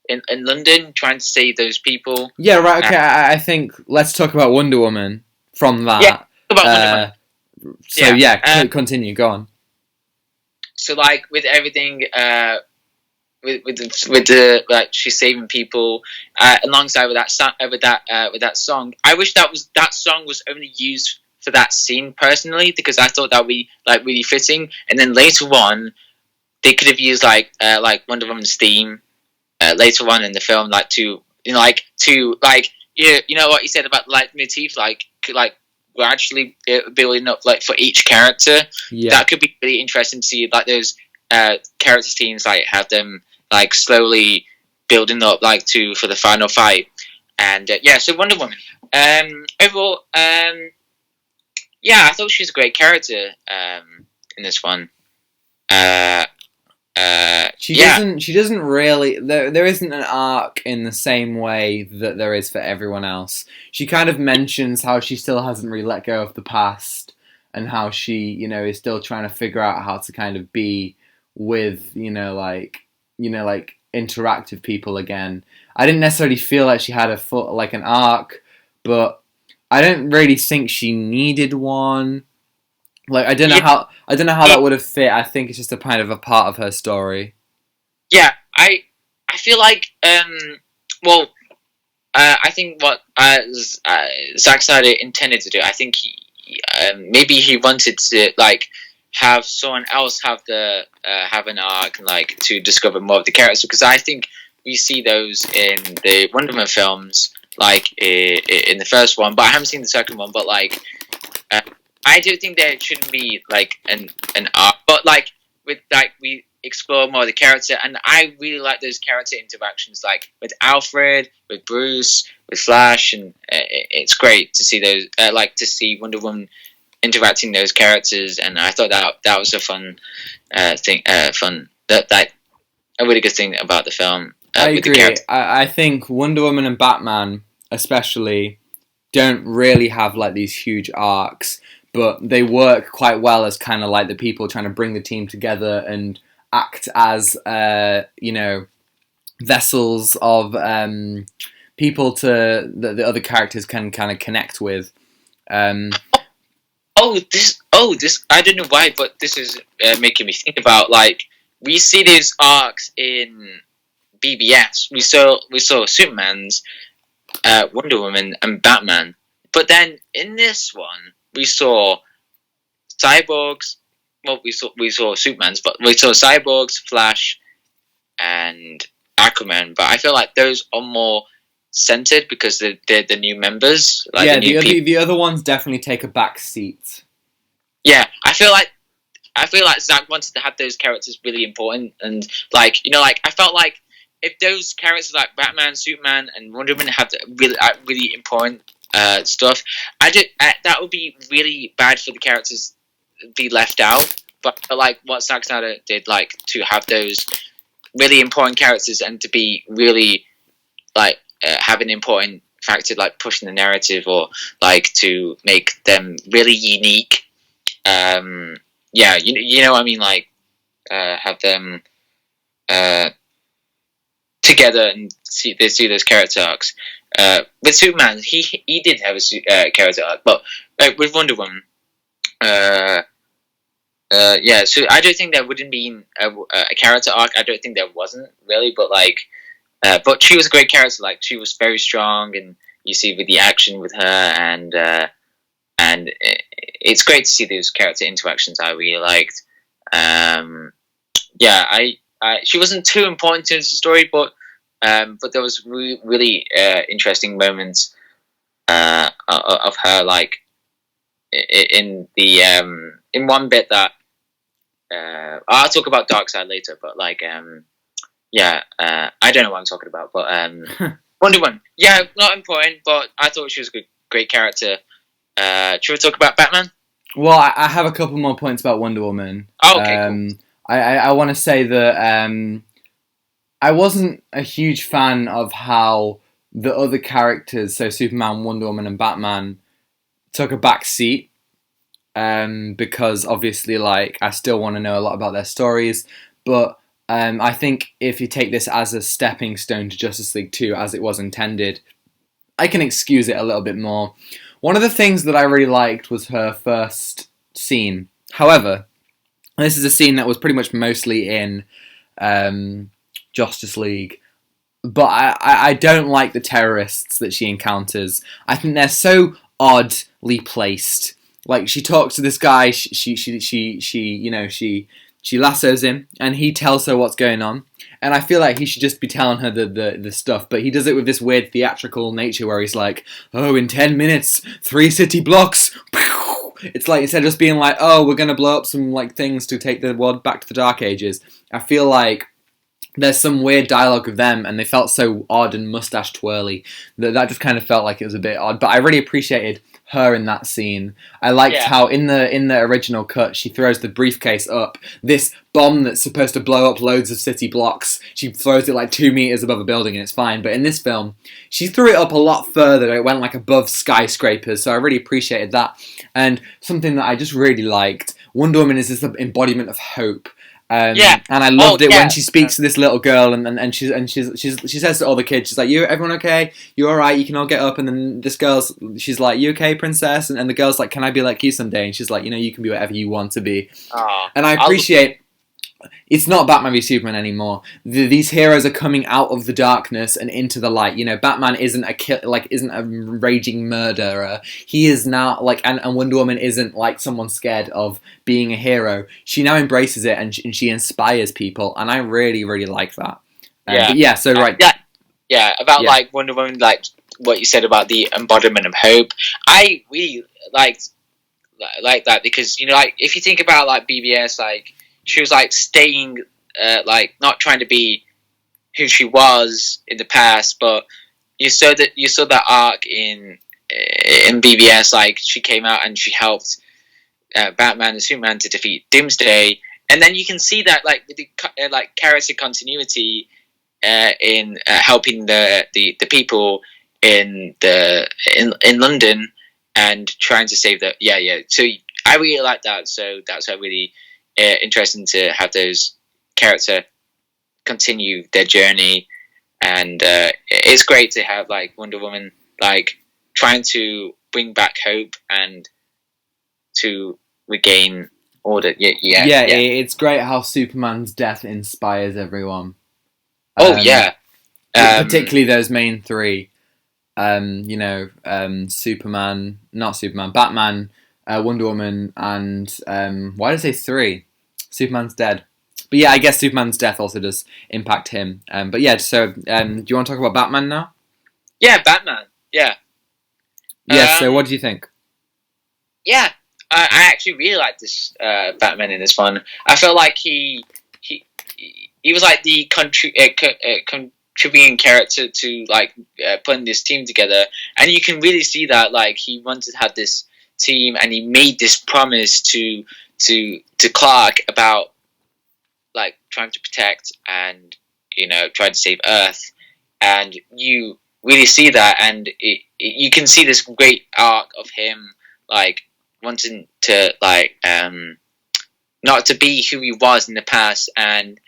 in London, trying to save those people.
Yeah, right. Okay, I think let's talk about Wonder Woman from that.
Yeah.
Continue. Go on.
So, like with everything, with the like she's saving people, alongside with that song. I wish that song was only used for that scene personally, because I thought that would be like really fitting. And then later on, they could have used like Wonder Woman's theme later on in the film, you know what you said about like motifs, like gradually building up like for each character. Yeah. That could be really interesting to see, like those character teams, like have them like slowly building up like for the final fight. And so Wonder Woman. Overall, I thought she's a great character in this one.
She doesn't really. There isn't an arc in the same way that there is for everyone else. She kind of mentions how she still hasn't really let go of the past, and how she, you know, is still trying to figure out how to kind of be with, like interactive people again. I didn't necessarily feel like she had an arc, but I don't really think she needed one. Like, I don't know how that would have fit. I think it's just a kind of a part of her story.
Yeah, I feel like I think what Zack Snyder intended to do, I think maybe he wanted to like have someone else have an arc and like to discover more of the characters, because I think we see those in the Wonder Woman films, like in the first one, but I haven't seen the second one. But like, I do think there shouldn't be like an arc, but like with like we explore more of the character, and I really like those character interactions, like with Alfred, with Bruce, with Flash, and it's great to see those, to see Wonder Woman interacting those characters, and I thought that was a fun thing, that a really good thing about the film.
I agree. I think Wonder Woman and Batman, especially, don't really have like these huge arcs, but they work quite well as kind of like the people trying to bring the team together and act as vessels of people to the other characters can kind of connect with.
This I don't know why, but this is making me think about, like, we see these arcs in BBS. We saw Superman's, Wonder Woman, and Batman, but then in this one we saw Cyborgs. Well, we saw Superman's, but we saw Cyborgs, Flash, and Aquaman. But I feel like those are more centered because they're the new members. Like,
yeah, the other ones definitely take a back seat.
Yeah, I feel like Zack wanted to have those characters really important, and like, I felt like if those characters like Batman, Superman, and Wonder Woman had really important stuff, that would be really bad for the characters be left out. But like what Zack Snyder did, like to have those really important characters and to be really like have an important factor, like pushing the narrative, or like to make them really unique. Yeah, you know what I mean, like have them together and see those character arcs. With Superman, he did have a character arc, but with Wonder Woman, yeah. So I don't think there wouldn't be a character arc. I don't think there wasn't really, but like, but she was a great character. Like, she was very strong, and you see with the action with her, and it's great to see those character interactions. I really liked. Yeah, she wasn't too important to the story, but there was really interesting moments of her, like in one bit that I'll talk about Darkseid later, but like yeah, I don't know what I'm talking about, but Wonder Woman, yeah, not important, but I thought she was a great character. Should we talk about Batman?
Well, I have a couple more points about Wonder Woman.
Oh, okay, cool.
I want to say that I wasn't a huge fan of how the other characters, so Superman, Wonder Woman, and Batman, took a back seat. Because obviously, like, I still want to know a lot about their stories, but I think if you take this as a stepping stone to Justice League 2, as it was intended, I can excuse it a little bit more. One of the things that I really liked was her first scene. However, this is a scene that was pretty much mostly in Justice League, but I don't like the terrorists that she encounters. I think they're so oddly placed. Like, she talks to this guy, she lassos him, and he tells her what's going on. And I feel like he should just be telling her the stuff, but he does it with this weird theatrical nature where he's like, oh, in 10 minutes, 3 city blocks. It's like, instead of just being like, oh, we're going to blow up some like things to take the world back to the Dark Ages, I feel like there's some weird dialogue of them, and they felt so odd and mustache twirly that just kind of felt like it was a bit odd. But I really appreciated her in that scene. I liked how in the original cut she throws the briefcase up. This bomb that's supposed to blow up loads of city blocks, she throws it like 2 meters above a building and it's fine. But in this film, she threw it up a lot further. It went like above skyscrapers, so I really appreciated that. And something that I just really liked, Wonder Woman is this embodiment of hope. And I loved it when she speaks to this little girl, and she says to all the kids, she's like, everyone okay? You alright? You can all get up. And then she's like, you okay, princess? And the girl's like, can I be like you someday? And she's like, you can be whatever you want to be. And I appreciate it's not Batman v Superman anymore. These heroes are coming out of the darkness and into the light. Batman isn't a raging murderer. He is now and Wonder Woman isn't like someone scared of being a hero. She now embraces it and she inspires people, and I really, really like that.
Like Wonder Woman, like what you said about the embodiment of hope. I really like that because if you think about like BBS, like she was like staying, not trying to be who she was in the past, but you saw that arc in BBS. Like she came out and she helped Batman and Superman to defeat Doomsday, and then you can see that like the character continuity in helping the people in London and trying to save the So I really like that. So that's a really interesting to have those characters continue their journey, and it's great to have like Wonder Woman like trying to bring back hope and to regain order.
It's great how Superman's death inspires everyone. Particularly those main three. Batman, Wonder Woman, and why did I say three? Superman's dead. But yeah, I guess Superman's death also does impact him. Do you want to talk about Batman now?
Yeah, Batman. Yeah.
So what do you think?
Yeah, I actually really like this Batman in this one. I felt like he was like the contributing character to like putting this team together, and you can really see that like he wanted to have this team, and he made this promise to Clark about like trying to protect and trying to save Earth, and you really see that, and you can see this great arc of him like wanting to like not to be who he was in the past, and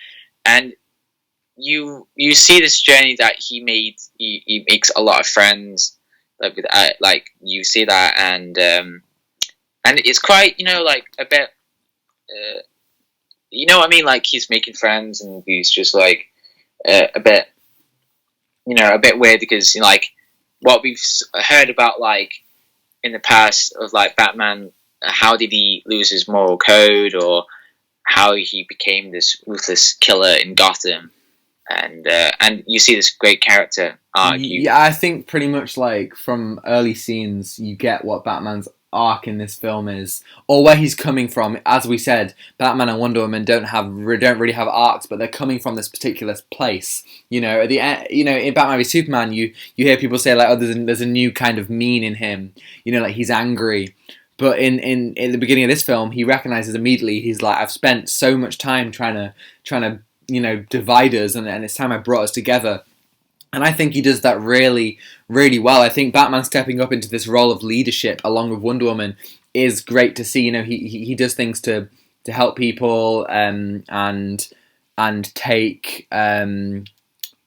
you see this journey that he made. He makes a lot of friends, like you see that, and it's quite like a bit what I mean, like he's making friends and he's just like a bit weird because like what we've heard about like in the past of like Batman, how did he lose his moral code, or how he became this ruthless killer in Gotham, and you see this great character arc.
I think pretty much like from early scenes you get what Batman's arc in this film is, or where he's coming from. As we said, Batman and Wonder Woman don't really have arcs, but they're coming from this particular place. At the end, in Batman v Superman, you hear people say like, oh, there's a new kind of mean in him. Like he's angry. But in the beginning of this film, he recognizes immediately. He's like, I've spent so much time trying to divide us, and it's time I brought us together. And I think he does that really, really well. I think Batman stepping up into this role of leadership along with Wonder Woman is great to see. He does things to help people and take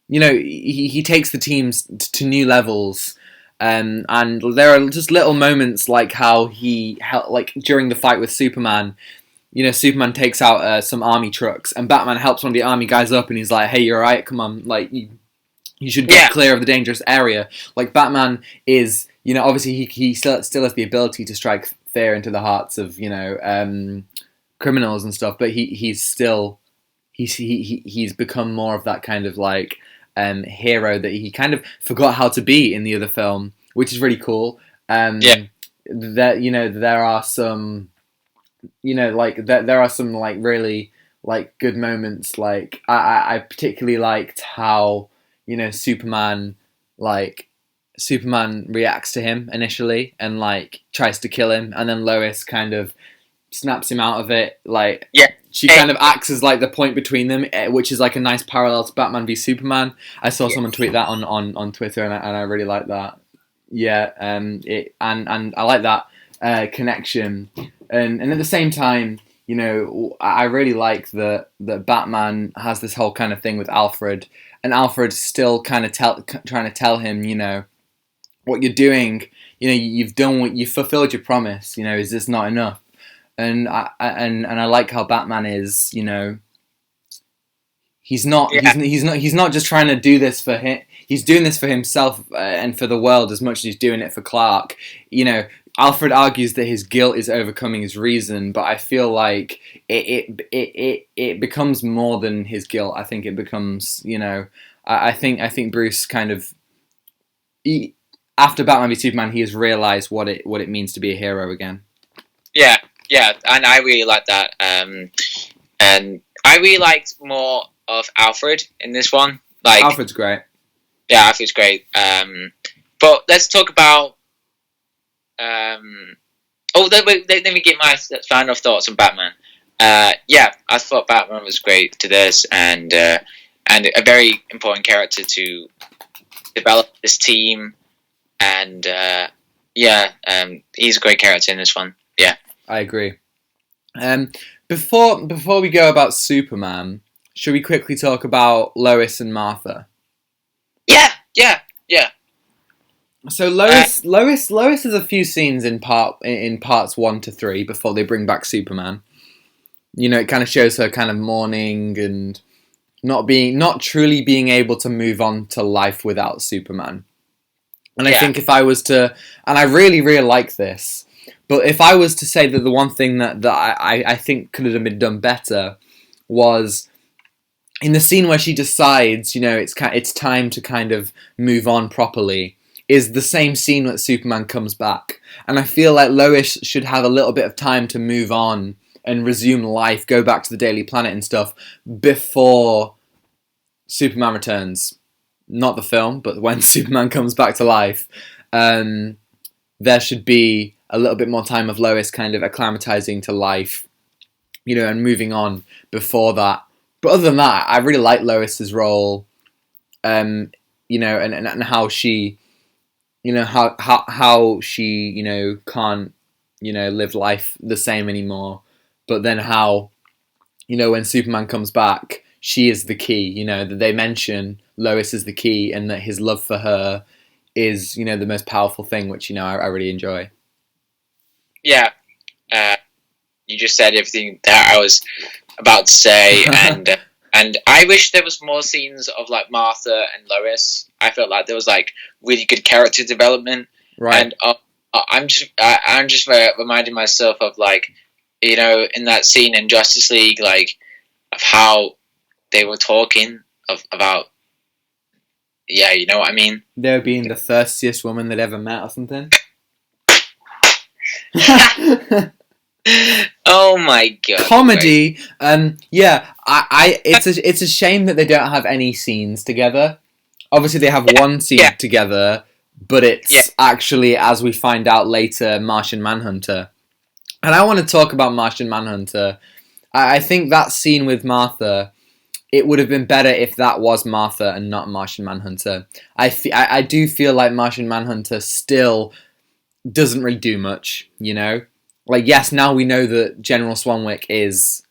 he takes the teams to new levels. And there are just little moments like how he like during the fight with Superman. Superman takes out some army trucks, and Batman helps one of the army guys up, and he's like, "Hey, you're alright. Come on, like you should get clear of the dangerous area." Like Batman is, obviously he still has the ability to strike fear into the hearts of criminals and stuff, but he's become more of that kind of like hero that he kind of forgot how to be in the other film, which is really cool. There are some there are some like really like good moments. Like I particularly liked how Superman like Superman reacts to him initially and like tries to kill him, and then Lois kind of snaps him out of it. Like, she kind of acts as like the point between them, which is like a nice parallel to Batman v Superman. I saw someone tweet that on Twitter, and I really like that. Yeah, and I like that connection, and at the same time, you know, I really like that Batman has this whole kind of thing with Alfred, and Alfred's still kind of trying to tell him, you know, what you're doing, you know, you've fulfilled your promise, you know, is this not enough? And I like how Batman is, you know, he's not just trying to do this for him. He's doing this for himself and for the world as much as he's doing it for Clark. You know, Alfred argues that his guilt is overcoming his reason, but I feel like it becomes more than his guilt. I think it becomes, you know, I think Bruce kind of after Batman v Superman, he has realized what it means to be a hero again.
Yeah, and I really like that. And I really liked more of Alfred in this one. Like,
Alfred's great.
Yeah, Alfred's great. But let's talk about. Let me get my final thoughts on Batman. Yeah, I thought Batman was great to this, and a very important character to develop this team, and he's a great character in this one. Yeah,
I agree. Before we go about Superman, should we quickly talk about Lois and Martha?
Yeah.
So Lois has a few scenes in parts 1 to 3 before they bring back Superman. You know, it kind of shows her kind of mourning and not truly being able to move on to life without Superman. And I think if I was to, and I really, really like this, but if I was to say that the one thing that I think could have been done better was in the scene where she decides, you know, it's time to kind of move on properly, is the same scene that Superman comes back. And I feel like Lois should have a little bit of time to move on and resume life, go back to the Daily Planet and stuff before Superman returns. Not the film, but when Superman comes back to life, there should be a little bit more time of Lois kind of acclimatizing to life, you know, and moving on before that. But other than that, I really like Lois's role, you know, and how she, you know, how she, you know, can't, you know, live life the same anymore. But then how, you know, when Superman comes back, she is the key, you know, that they mention Lois is the key, and that his love for her is, you know, the most powerful thing, which, you know, I really enjoy.
Yeah. You just said everything that I was about to say, and I wish there was more scenes of like Martha and Lois. I felt like there was like really good character development,
right?
And I'm just reminding myself of, like, you know, in that scene in Justice League, like, of how they were talking about, yeah, you know what I mean?
There being the thirstiest woman they'd ever met or something.
Oh my god!
Comedy. Yeah. It's a shame that they don't have any scenes together. Obviously, they have one scene together, but it's actually, as we find out later, Martian Manhunter. And I want to talk about Martian Manhunter. I think that scene with Martha, it would have been better if that was Martha and not Martian Manhunter. I do feel like Martian Manhunter still doesn't really do much, you know? Like, yes, now we know that General Swanwick is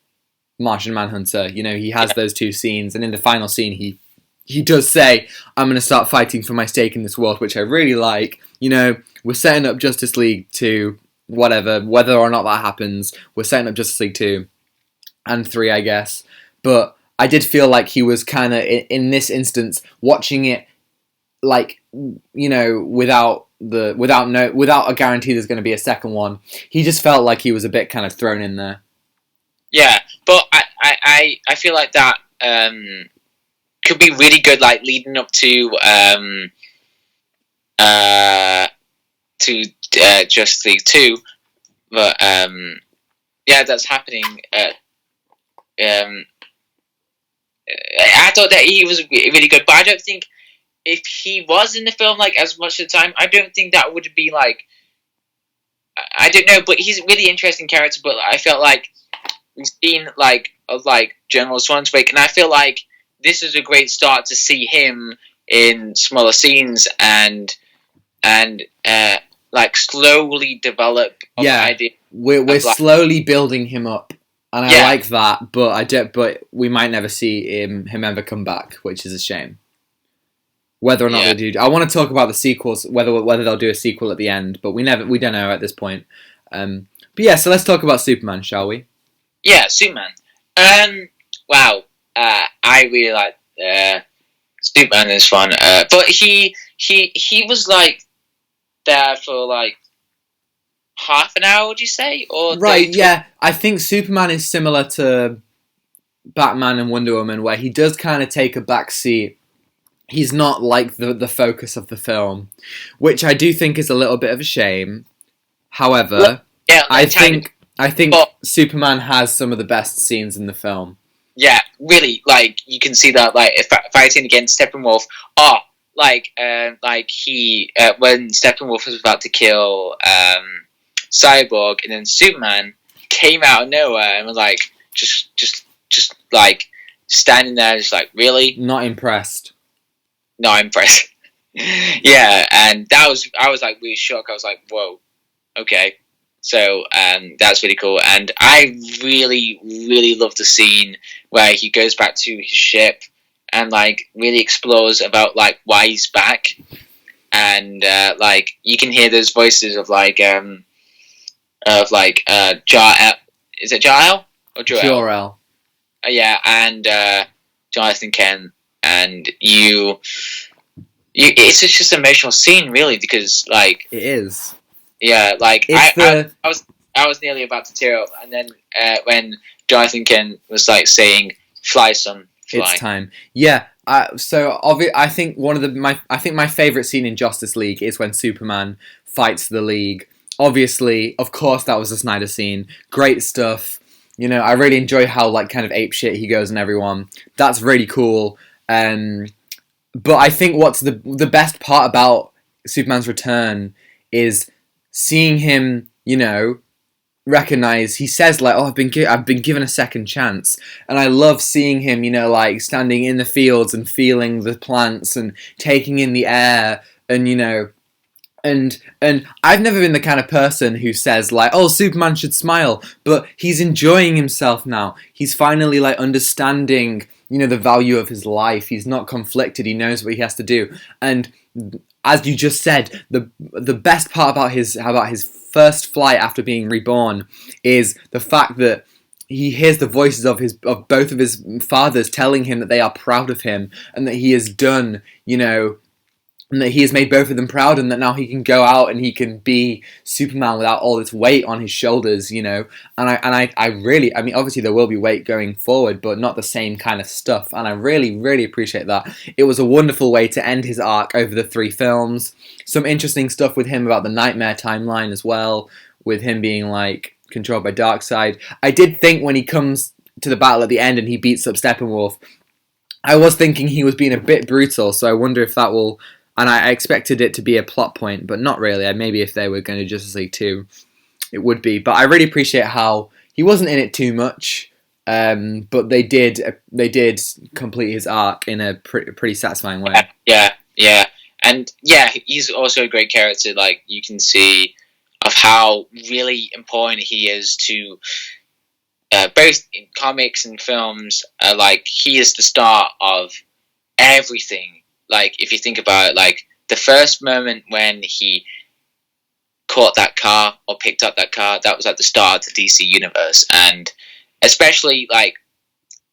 Martian Manhunter. You know, he has those two scenes, and in the final scene, he does say, I'm going to start fighting for my stake in this world, which I really like. You know, we're setting up Justice League 2, whatever, whether or not that happens, we're setting up Justice League 2 and 3, I guess. But I did feel like he was kind of, in this instance, watching it, like, you know, without a guarantee there's going to be a second one. He just felt like he was a bit kind of thrown in there.
Yeah, but I feel like that could be really good, like, leading up to Justice League 2. But that's happening. I thought that he was really good, but I don't think if he was in the film like as much of the time, I don't think that would be like. I don't know, but he's a really interesting character. But I felt like we've seen like General Swanswick, and I feel like this is a great start to see him in smaller scenes and like slowly develop.
Idea. We're slowly building him up, and I like that. But we might never see him ever come back, which is a shame. Whether or not they do, I want to talk about the sequels. Whether they'll do a sequel at the end, but we don't know at this point. But yeah, so let's talk about Superman, shall we?
Yeah, Superman. Wow. I really like Superman is fun. But he was like there for like half an hour, would you say? Or
right, yeah. I think Superman is similar to Batman and Wonder Woman, where he does kind of take a back seat. He's not like the focus of the film, which I do think is a little bit of a shame. However, I think Superman has some of the best scenes in the film.
Yeah, really, like you can see that, like fighting against Steppenwolf. When Steppenwolf was about to kill Cyborg, and then Superman came out of nowhere and was like, just like standing there, just like, really?
Not impressed.
Not impressed. Yeah, and I was like really shocked. I was like, whoa, okay. So that's really cool, and I really, really love the scene where he goes back to his ship and like really explores about like why he's back, and like you can hear those voices of Jor-El. Is it Jor-El or Jor-El?
Jor-El.
Yeah, and Jonathan Kent, and you. It's just an emotional scene, really, because like
it is.
Yeah, like I was nearly about to tear up, and then when Jonathan Kent was like saying, "Fly, son, fly."
It's time. Yeah. I think my favorite scene in Justice League is when Superman fights the League. Obviously, of course, that was a Snyder scene. Great stuff. You know, I really enjoy how like kind of apeshit he goes on everyone. That's really cool. But I think what's the best part about Superman's return is seeing him, you know, recognize. He says like, "Oh, I've been given a second chance," and I love seeing him, you know, like standing in the fields and feeling the plants and taking in the air, and you know, and I've never been the kind of person who says like, "Oh, Superman should smile," but he's enjoying himself now. He's finally like understanding, you know, the value of his life. He's not conflicted. He knows what he has to do, and as you just said, the best part about his first flight after being reborn is the fact that he hears the voices of both of his fathers telling him that they are proud of him and that he has done, you know, and that he has made both of them proud, and that now he can go out and he can be Superman without all this weight on his shoulders, you know. And I really, I mean, obviously there will be weight going forward, but not the same kind of stuff. And I really, really appreciate that. It was a wonderful way to end his arc over the 3 films. Some interesting stuff with him about the Nightmare timeline as well, with him being like controlled by Darkseid. I did think when he comes to the battle at the end and he beats up Steppenwolf, I was thinking he was being a bit brutal. So I wonder if that will. And I expected it to be a plot point, but not really. Maybe if they were going to Justice League 2, it would be. But I really appreciate how he wasn't in it too much, but they did complete his arc in a pretty satisfying way.
Yeah. And yeah, he's also a great character. Like, you can see of how really important he is to both in comics and films. Like, he is the start of everything. Like, if you think about it, like, the first moment when he caught that car or picked up that car, that was at the start of the DC universe. And especially, like,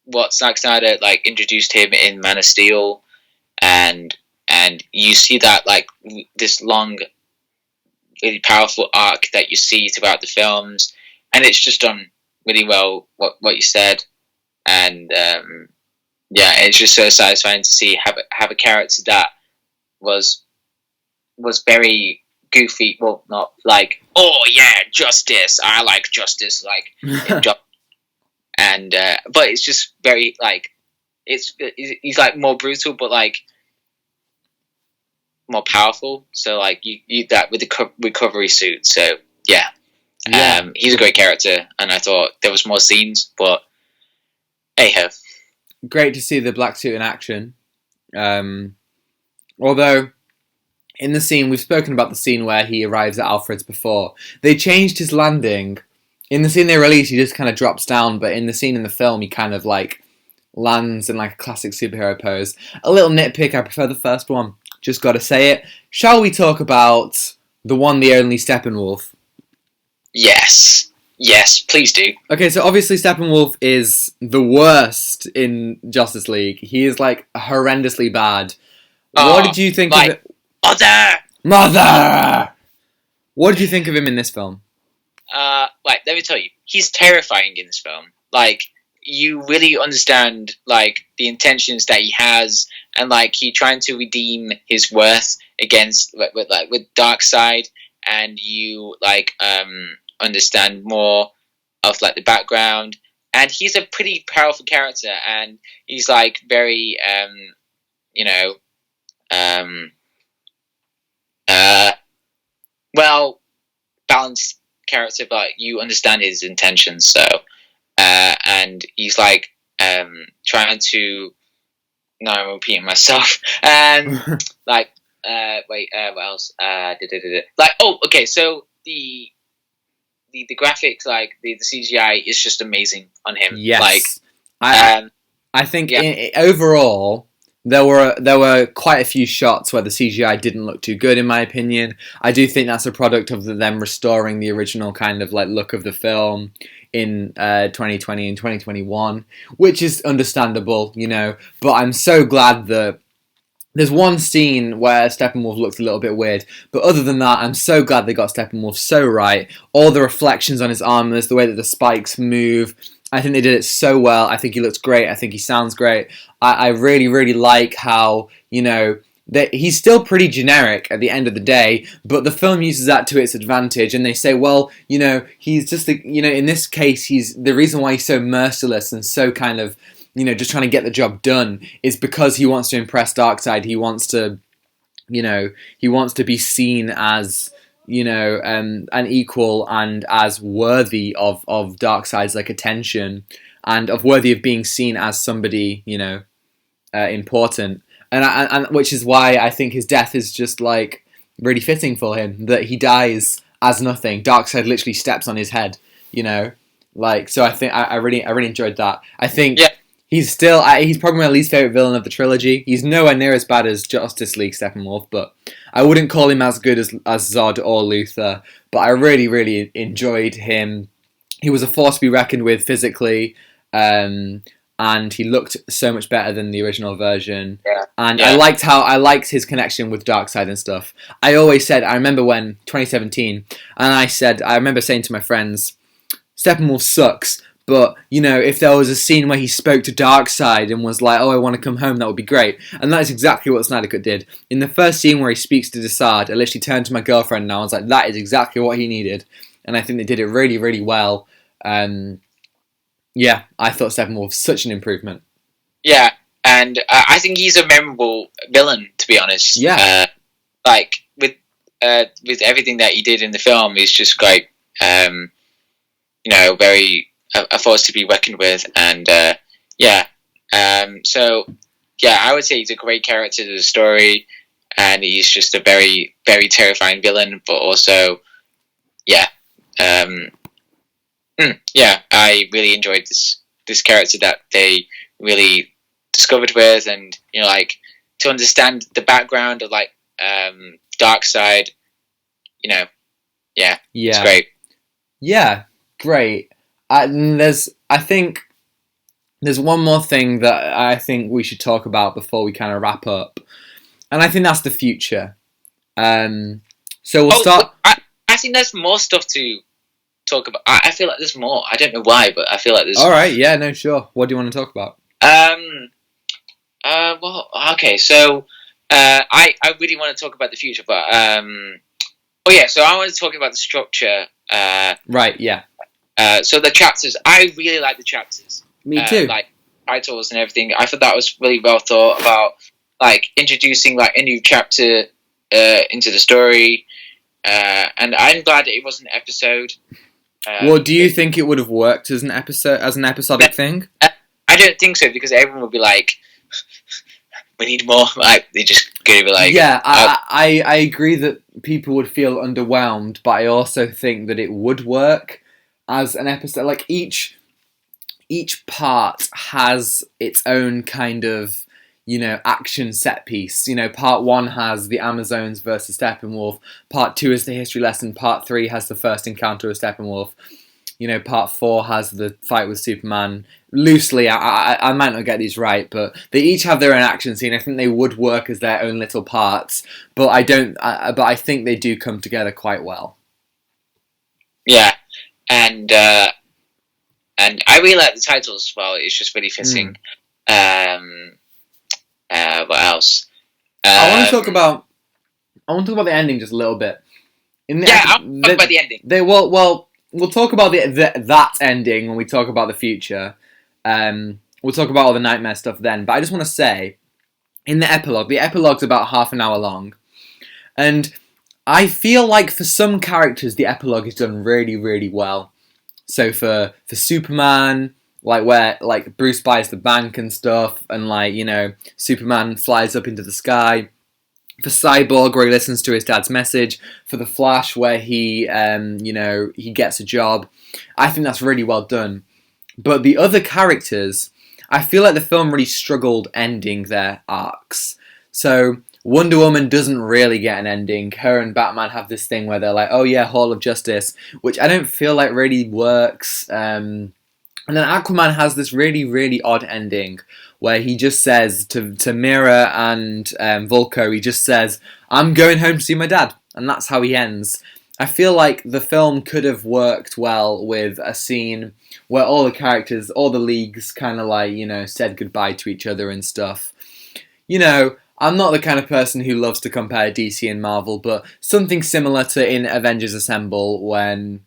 what Zack Snyder, like, introduced him in Man of Steel, and you see that, like, this long, really powerful arc that you see throughout the films, and it's just done really well, what you said. And, yeah, it's just so satisfying to see have a character that was very goofy. Well, not like, oh yeah, justice. I like justice, like, and but it's just very like he's like more brutal, but like more powerful. So like you that with the recovery suit. So yeah. He's a great character, and I thought there was more scenes, but hey-ho.
Great to see the black suit in action. Although, in the scene, we've spoken about the scene where he arrives at Alfred's before. They changed his landing. In the scene they released, he just kind of drops down, but in the scene in the film, he kind of like lands in like a classic superhero pose. A little nitpick, I prefer the first one. Just gotta say it. Shall we talk about the one, the only Steppenwolf?
Yes, please do.
Okay, so obviously Steppenwolf is the worst in Justice League. He is like horrendously bad. What did you think of it? Mother! What did you think of him in this film?
Let me tell you, he's terrifying in this film. Like, you really understand like the intentions that he has, and like he trying to redeem his worth against with Darkseid, and you like understand more of like the background, and he's a pretty powerful character, and he's like very well balanced character, but you understand his intentions. So and he's like trying to, now I'm repeating myself, and like what else so the graphics, like the CGI is just amazing on him.
Yes. I think overall there were quite a few shots where the CGI didn't look too good, in my opinion. I do think that's a product of them restoring the original kind of like look of the film in 2020 and 2021, which is understandable, but I'm so glad that there's one scene where Steppenwolf looks a little bit weird, but other than that, I'm so glad they got Steppenwolf so right. All the reflections on his armors, the way that the spikes move, I think they did it so well. I think he looks great. I think he sounds great. I really, really like how, that he's still pretty generic at the end of the day, but the film uses that to its advantage, and they say, well, he's just, in this case, he's the reason why he's so merciless and so kind of, just trying to get the job done is because he wants to impress Darkseid. He wants to, he wants to be seen as, an equal and as worthy of Darkseid's like attention, and of worthy of being seen as somebody, important. And which is why I think his death is just like really fitting for him, that he dies as nothing. Darkseid literally steps on his head, so I think I really enjoyed that. I think. Yeah. He's probably my least favourite villain of the trilogy. He's nowhere near as bad as Justice League Steppenwolf, but I wouldn't call him as good as Zod or Luthor. But I really, really enjoyed him. He was a force to be reckoned with physically, and he looked so much better than the original version. Yeah. And yeah. I liked his connection with Darkseid and stuff. I always said, I remember when 2017, and I remember saying to my friends, Steppenwolf sucks. But, if there was a scene where he spoke to Darkseid and was like, oh, I want to come home, that would be great. And that's exactly what Snyder Cut did. In the first scene where he speaks to Desaad, I literally turned to my girlfriend and I was like, that is exactly what he needed. And I think they did it really, really well. I thought Steppenwolf was such an improvement. Yeah,
and I think he's a memorable villain, to be honest.
Yeah.
With everything that he did in the film, he's just great. Very... a force to be reckoned with, and I would say he's a great character to the story, and he's just a very, very terrifying villain, but also, I really enjoyed this character that they really discovered with, and to understand the background of Darkseid, it's great.
Yeah, great. I think there's one more thing that I think we should talk about before we kind of wrap up, and I think that's the future. So we'll start.
I think there's more stuff to talk about. I feel like there's more. I don't know why, but I feel like there's.
All right. Yeah. No. Sure. What do you want to talk about?
Well. Okay. So. I really want to talk about the future, but. So I want to talk about the structure.
Right. Yeah.
So the chapters, I really like the chapters.
Me too.
Titles and everything. I thought that was really well thought about, introducing a new chapter into the story, and I'm glad it was an episode.
Well, do you think it would have worked as an episodic thing?
I don't think so, because everyone would be like, "We need more." Like, they just gonna be like,
"Yeah." I agree that people would feel underwhelmed, but I also think that it would work as an episode. Like each part has its own kind of, action set piece. Part 1 has the Amazons versus Steppenwolf. Part 2 is the history lesson. Part 3 has the first encounter with Steppenwolf. Part 4 has the fight with Superman. Loosely, I might not get these right, but they each have their own action scene. I think they would work as their own little parts, but I think they do come together quite well.
Yeah, and I really like the titles as well. It's just really fitting. What else?
I want to talk about the ending just a little bit.
I'll talk about the ending.
We'll talk about that ending when we talk about the future. We'll talk about all the nightmare stuff then. But I just want to say, in the epilogue's about half an hour long, and I feel like for some characters the epilogue is done really, really well. So for Superman, where Bruce buys the bank and stuff, and Superman flies up into the sky. For Cyborg, where he listens to his dad's message. For the Flash, where he gets a job. I think that's really well done. But the other characters, I feel like the film really struggled ending their arcs. So Wonder Woman doesn't really get an ending. Her and Batman have this thing where they're like, "Oh yeah, Hall of Justice," which I don't feel like really works. And then Aquaman has this really, really odd ending where he just says to Mira and Vulko, he just says, "I'm going home to see my dad," and that's how he ends. I feel like the film could have worked well with a scene where all the characters, all the leagues kind of said goodbye to each other and stuff. I'm not the kind of person who loves to compare DC and Marvel, but something similar to in Avengers Assemble when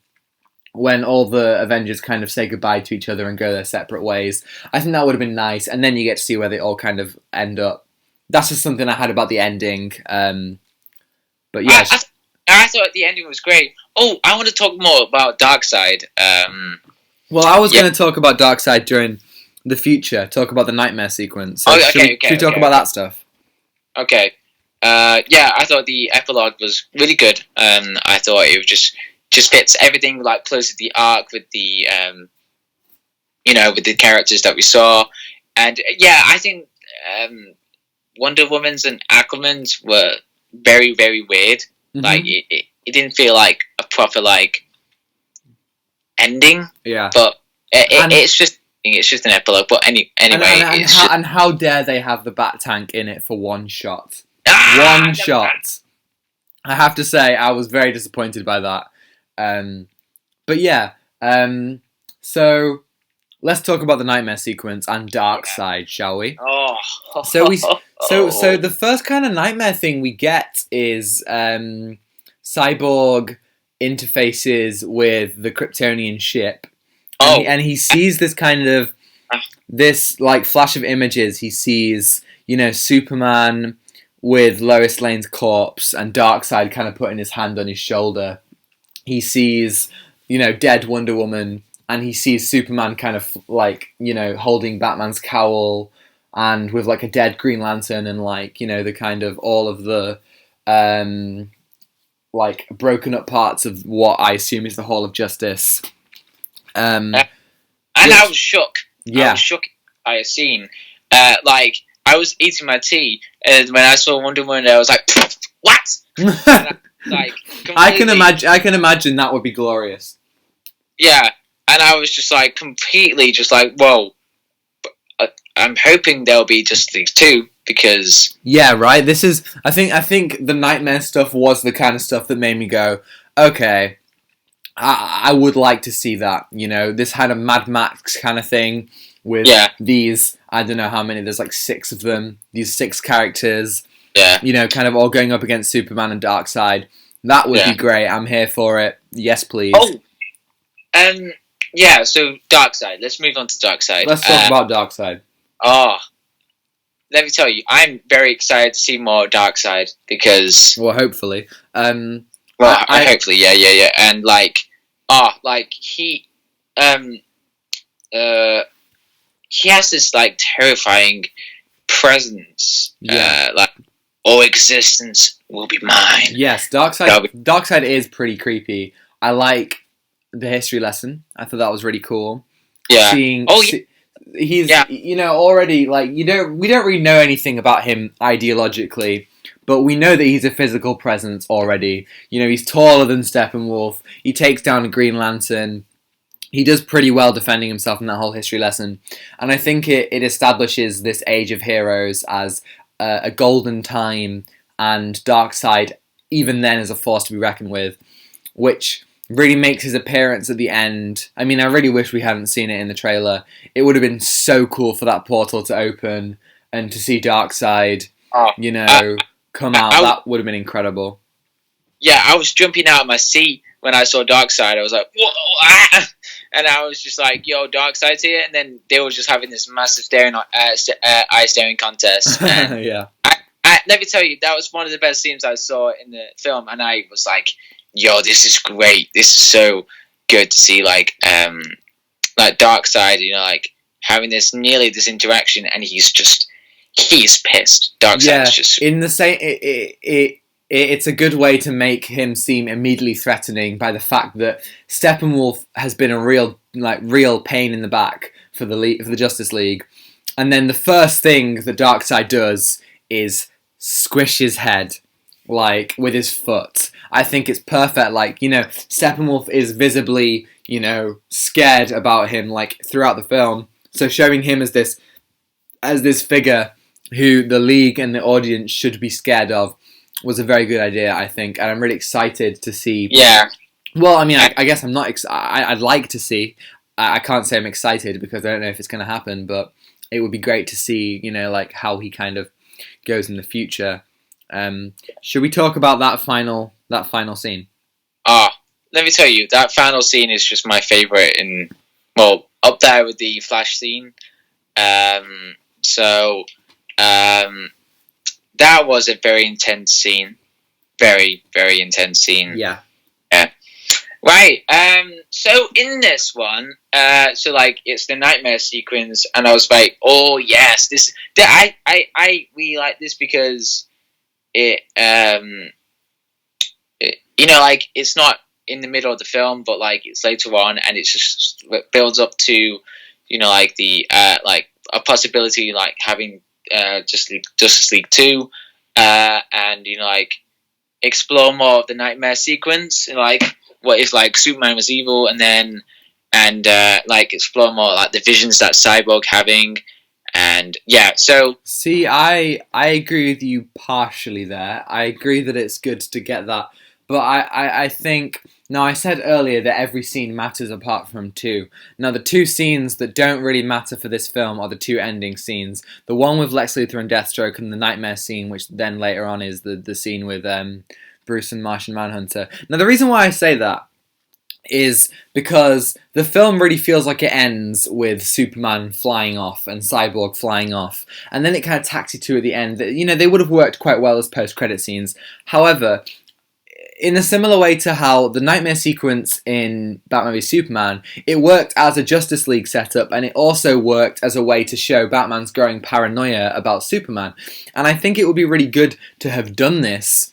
all the Avengers kind of say goodbye to each other and go their separate ways. I think that would have been nice, and then you get to see where they all kind of end up. That's just something I had about the ending. But yeah.
I thought the ending was great. Oh, I want to talk more about Darkseid.
Well, I was going to talk about Darkseid during the future, talk about the nightmare sequence. So should we talk about that stuff?
Okay. I thought the epilogue was really good. I thought it was just fits everything close to the arc with the with the characters that we saw, and I think Wonder Woman's and Aquaman's were very, very weird. Mm-hmm. It didn't feel like a proper ending. Yeah, but it's just an epilogue. But anyway,
and how dare they have the Bat Tank in it for one shot? One shot. I have to say, I was very disappointed by that. But yeah, so let's talk about the nightmare sequence and Darkseid, shall we?
Oh.
So the first kind of nightmare thing we get is Cyborg interfaces with the Kryptonian ship, and he sees this kind of this flash of images. He sees Superman with Lois Lane's corpse and Darkseid kind of putting his hand on his shoulder. He sees, dead Wonder Woman, and he sees Superman kind of holding Batman's cowl, and with a dead Green Lantern, and the kind of all of the broken up parts of what I assume is the Hall of Justice.
And I was shook. Yeah, I was shook by a scene. I was eating my tea, and when I saw Wonder Woman, I was like, "What?"
I can imagine that would be glorious.
Yeah, and I was just completely whoa. I'm hoping there'll be just these two, because
right. This is I think the nightmare stuff was the kind of stuff that made me go, okay, I would like to see that. This had a Mad Max kind of thing with these. I don't know how many. There's 6 of them. These 6 characters. Yeah. Kind of all going up against Superman and Darkseid. That would be great. I'm here for it. Yes, please.
Oh, so Darkseid. Let's move on to Darkseid.
Let's talk about Darkseid.
Oh, let me tell you, I'm very excited to see more Darkseid because.
Well, hopefully.
Hopefully, yeah, and like he has this like terrifying presence.
Yeah.
Like all existence will be mine.
Yes, Darkseid is pretty creepy. I like the history lesson. I thought that was really cool.
Yeah.
He's already like we don't really know anything about him ideologically, but we know that he's a physical presence already. He's taller than Steppenwolf. He takes down a Green Lantern. He does pretty well defending himself in that whole history lesson, and I think it establishes this age of heroes as a golden time, and Darkseid even then is a force to be reckoned with, which really makes his appearance at the end. I mean, I really wish we hadn't seen it in the trailer. It would have been so cool for that portal to open and to see Darkseid, come out. That would have been incredible.
Yeah, I was jumping out of my seat when I saw Darkseid. I was like, whoa, and I was just like, yo, Darkseid's here. And then they were just having this massive eye staring contest. And
yeah.
Let me tell you, that was one of the best scenes I saw in the film. And I was like, yo, this is great. This is so good to see, like Darkseid, like having this interaction, and he's pissed. Darkseid's just
in the same. It's a good way to make him seem immediately threatening by the fact that Steppenwolf has been a real pain in the back for the Justice League, and then the first thing that Darkseid does is squish his head with his foot. I think it's perfect. Steppenwolf is visibly, scared about him, throughout the film. So showing him as this figure who the League and the audience should be scared of was a very good idea, I think. And I'm really excited to see.
Yeah.
Well, I mean, I guess I'm not. I'd like to see. I can't say I'm excited because I don't know if it's going to happen, but it would be great to see, how he kind of goes in the future. Should we talk about that final scene?
Let me tell you, that final scene is just my favorite, up there with the Flash scene. That was a very intense scene, very, very intense scene.
Yeah.
Right. So in this one, it's the nightmare sequence, and I was like, oh yes, we like this because it's not in the middle of the film, but it's later on, and it just builds up to a possibility having Justice League 2, and explore more of the nightmare sequence, what if Superman was evil, and explore more the visions that Cyborg having. And yeah, so
see, I agree with you partially there. I agree that it's good to get that, but I think now I said earlier that every scene matters apart from two. Now the two scenes that don't really matter for this film are the two ending scenes. The one with Lex Luthor and Deathstroke, and the nightmare scene, which then later on is the scene with Bruce and Martian Manhunter. Now the reason why I say that is because the film really feels like it ends with Superman flying off and Cyborg flying off, and then it kind of tacks you to at the end. They would have worked quite well as post-credit scenes. However, in a similar way to how the nightmare sequence in Batman v Superman, it worked as a Justice League setup, and it also worked as a way to show Batman's growing paranoia about Superman. And I think it would be really good to have done this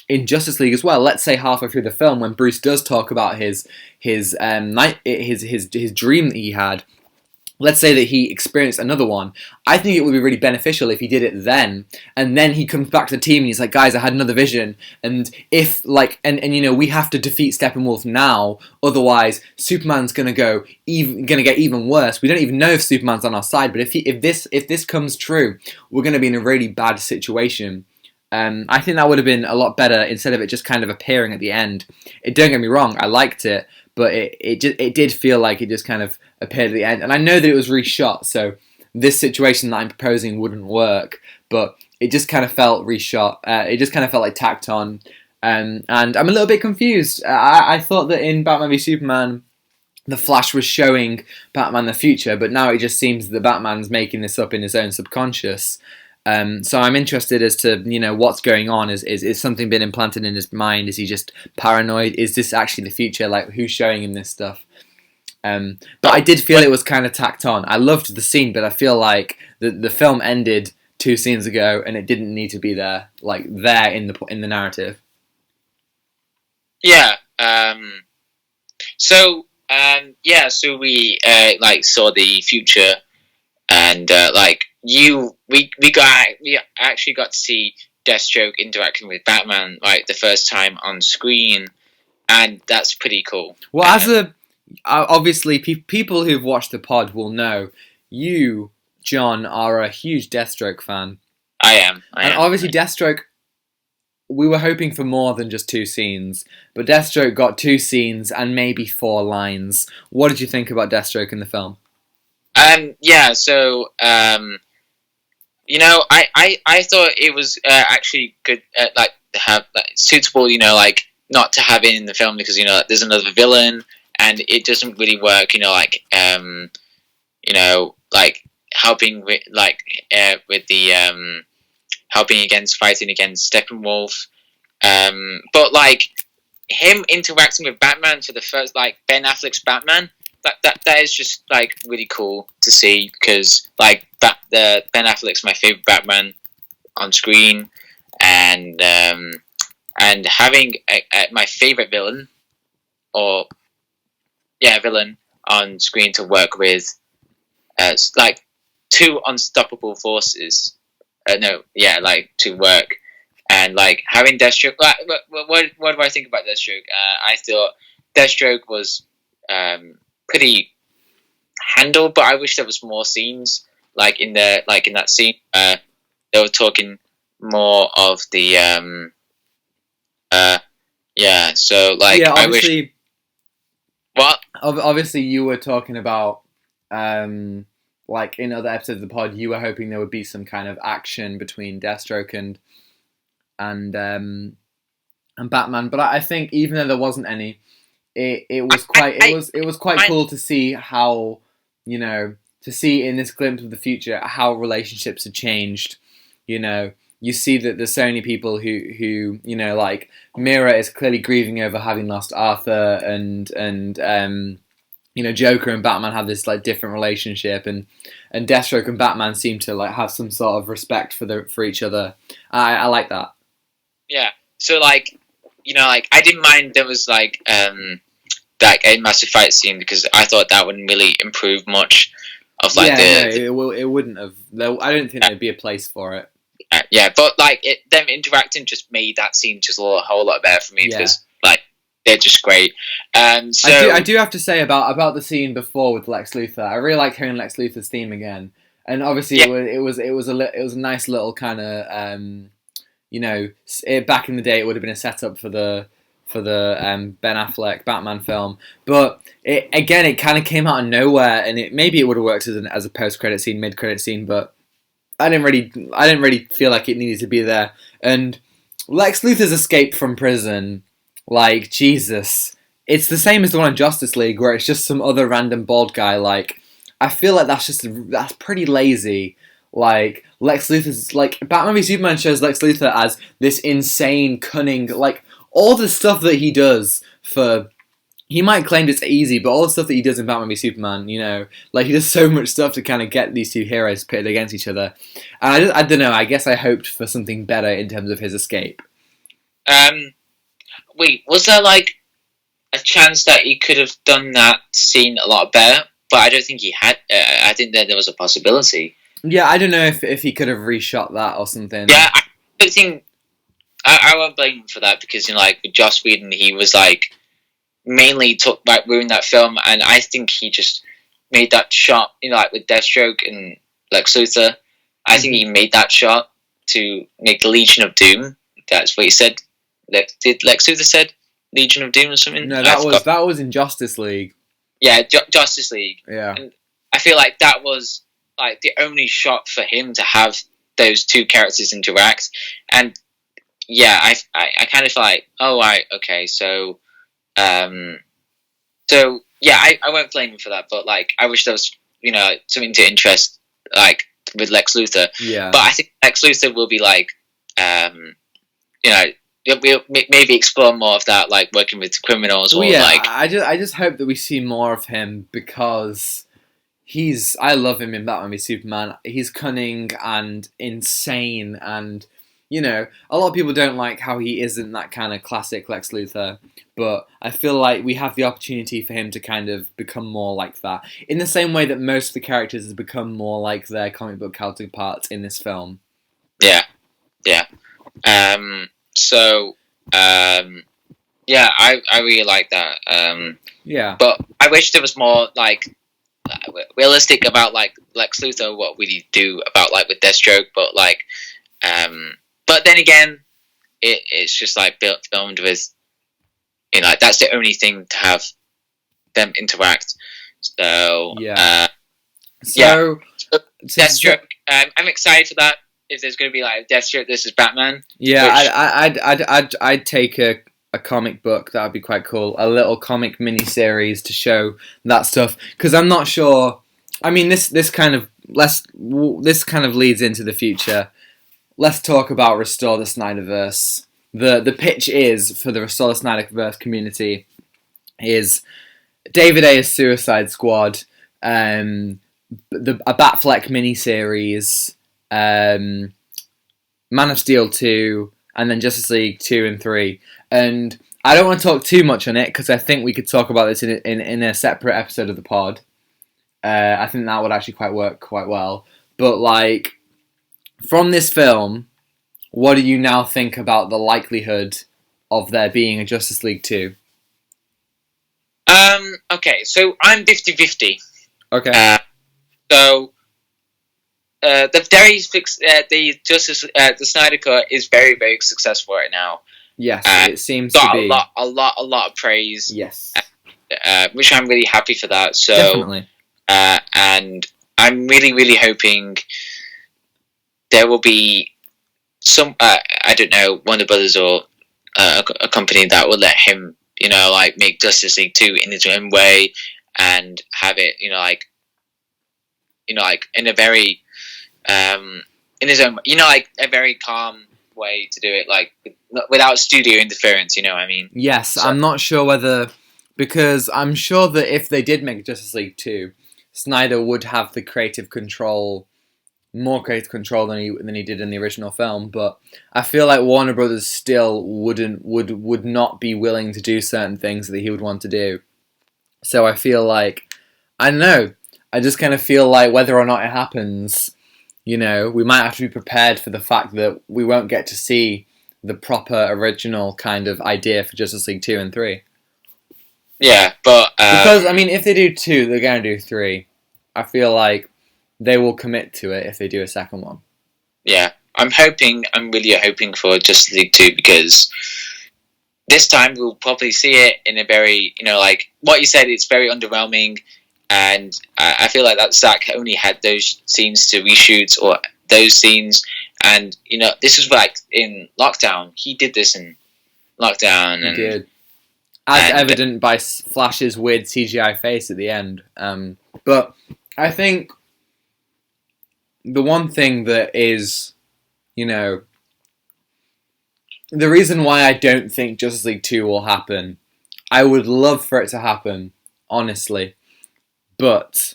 in Justice League as well. Let's say halfway through the film, when Bruce does talk about his dream that he had, let's say that he experienced another one. I think it would be really beneficial if he did it then, and then he comes back to the team and he's like, guys, I had another vision, and if we have to defeat Steppenwolf now, otherwise Superman's gonna get even worse. We don't even know if Superman's on our side, but if this comes true, we're gonna be in a really bad situation. I think that would have been a lot better instead of it just kind of appearing at the end. Don't get me wrong, I liked it, but it did feel like it just kind of appeared at the end. And I know that it was reshot, so this situation that I'm proposing wouldn't work, but it just kind of felt reshot. It just kind of felt like tacked on. And I'm a little bit confused. I thought that in Batman v Superman, the Flash was showing Batman the future, but now it just seems that Batman's making this up in his own subconscious. So I'm interested as to what's going on. Is something been implanted in his mind? Is he just paranoid? Is this actually the future? Like, who's showing him this stuff? But I did feel it was kind of tacked on. I loved the scene, but I feel like the film ended 2 scenes ago, and it didn't need to be there, like there in the narrative.
Yeah. So we like saw the future, and we actually got to see Deathstroke interacting with Batman like the first time on screen, and that's pretty cool.
Well, obviously people who've watched the pod will know you, John, are a huge Deathstroke fan.
I am.
Obviously Deathstroke, we were hoping for more than just 2 scenes, but Deathstroke got 2 scenes and maybe 4 lines. What did you think about Deathstroke in the film?
I thought it was actually good, like to have suitable, not to have it in the film because there's another villain and it doesn't really work, helping with fighting against Steppenwolf, but like him interacting with Batman for the first, like Ben Affleck's Batman, that is just like really cool to see because like Ben Affleck's my favorite Batman on screen, and having my favorite villain villain on screen to work with, like 2 unstoppable forces. To work, and like having Deathstroke. What do I think about Deathstroke? I thought Deathstroke was pretty handled, but I wish there was more scenes like in that scene. They were talking more of the I wish. What?
Obviously, you were talking about like in other episodes of the pod, you were hoping there would be some kind of action between Deathstroke and Batman. But I think even though there wasn't any, it was quite cool to see how to see in this glimpse of the future how relationships had changed. You see that there's so many people who like Mira is clearly grieving over having lost Arthur, and Joker and Batman have this like different relationship, and Deathstroke and Batman seem to like have some sort of respect for each other. I like that.
Yeah. So I didn't mind there was like a massive fight scene because I thought that wouldn't really improve much of like
it wouldn't have. I don't think there'd be a place for it.
But like them interacting just made that scene just a whole lot better for me because like they're just great. So
I do have to say about the scene before with Lex Luthor. I really like hearing Lex Luthor's theme again, and obviously it was a nice little kind of back in the day it would have been a setup for the Ben Affleck Batman film, but it kind of came out of nowhere, and maybe it would have worked as a post credit scene, mid credit scene, but I didn't really feel like it needed to be there. And Lex Luthor's escape from prison, like Jesus, it's the same as the one in Justice League where it's just some other random bald guy. Like I feel like that's pretty lazy. Like Lex Luthor's like Batman v Superman shows Lex Luthor as this insane, cunning, like all the stuff that he does for. He might claim it's easy, but all the stuff that he does in Batman v Superman, like he does so much stuff to kind of get these 2 heroes pitted against each other. And I don't know, I guess I hoped for something better in terms of his escape.
Wait, was there like a chance that he could have done that scene a lot better? But I don't think he had. I think that there was a possibility.
Yeah, I don't know if he could have reshot that or something.
Yeah, I don't think. I won't blame him for that because like with Joss Whedon, he was like. Mainly ruined that film, and I think he just made that shot, like with Deathstroke and Lex Luthor. I think he made that shot to make the Legion of Doom. That's what he said. Did Lex Luthor said Legion of Doom or something?
No, that was in Justice League.
Yeah, Justice League.
Yeah,
and I feel like that was like the only shot for him to have those 2 characters interact, and I kind of feel like, oh right, okay, so. I won't blame him for that, but like I wish there was something to interest like with Lex Luthor.
Yeah.
But I think Lex Luthor will be like, you know, we'll maybe explore more of that, like working with criminals or like.
I just hope that we see more of him because I love him in Batman v Superman. He's cunning and insane, and you know, a lot of people don't like how he isn't that kind of classic Lex Luthor, but I feel like we have the opportunity for him to kind of become more like that, in the same way that most of the characters have become more like their comic book counterparts in this film.
Yeah. Yeah, I really like that.
Yeah.
But I wish there was more like realistic about like Lex Luthor, what would he do about like with Deathstroke, but like but then again it's just like filmed with, you know, that's the only thing to have them interact. So Deathstroke, I'm excited for that. If there's going to be like Deathstroke, this is Batman.
Yeah, I'd take a comic book. That would be quite cool. A little comic miniseries to show that stuff. Because I'm not sure. I mean, this kind of leads into the future. Let's talk about Restore the Snyderverse. The pitch is for the Restore the Snyderverse community is David Ayer's Suicide Squad, a Batfleck miniseries, Man of Steel 2, and then Justice League 2 and 3. And I don't want to talk too much on it because I think we could talk about this in a separate episode of the pod. I think that would actually work quite well. But like, from this film, what do you now think about the likelihood of there being a Justice League 2?
Okay, so I'm 50-50.
Okay.
So the Snyder Cut is very, very successful right now.
Yes, it seems to be
a lot of praise.
Yes,
which I'm really happy for that. So
definitely.
And I'm really, really hoping there will be some I don't know, Warner Brothers or a company that will let him, you know, like make Justice League 2 in his own way and have it, you know, like in a very in his own, you know, like a very calm way to do it, like without studio interference, you know what I mean?
Yes, so. I'm not sure whether, because I'm sure that if they did make Justice League 2, Snyder would have the creative control, more creative control than he did in the original film, but I feel like Warner Brothers still would not be willing to do certain things that he would want to do. So I feel like, I don't know, I just kind of feel like whether or not it happens, you know, we might have to be prepared for the fact that we won't get to see the proper original kind of idea for Justice League 2 and 3.
Yeah, but
because, I mean, if they do 2, they're going to do 3. I feel like they will commit to it if they do a second one.
Yeah, I'm really hoping for Justice League 2 because this time we'll probably see it in a very, you know, like what you said, it's very underwhelming. And I feel like that Zack only had those scenes to reshoot, or those scenes, and you know, this was like in lockdown. He did this in lockdown, and
he did, as evident by Flash's weird CGI face at the end. But I think the one thing that is, you know, the reason why I don't think Justice League 2 will happen, I would love for it to happen, honestly. But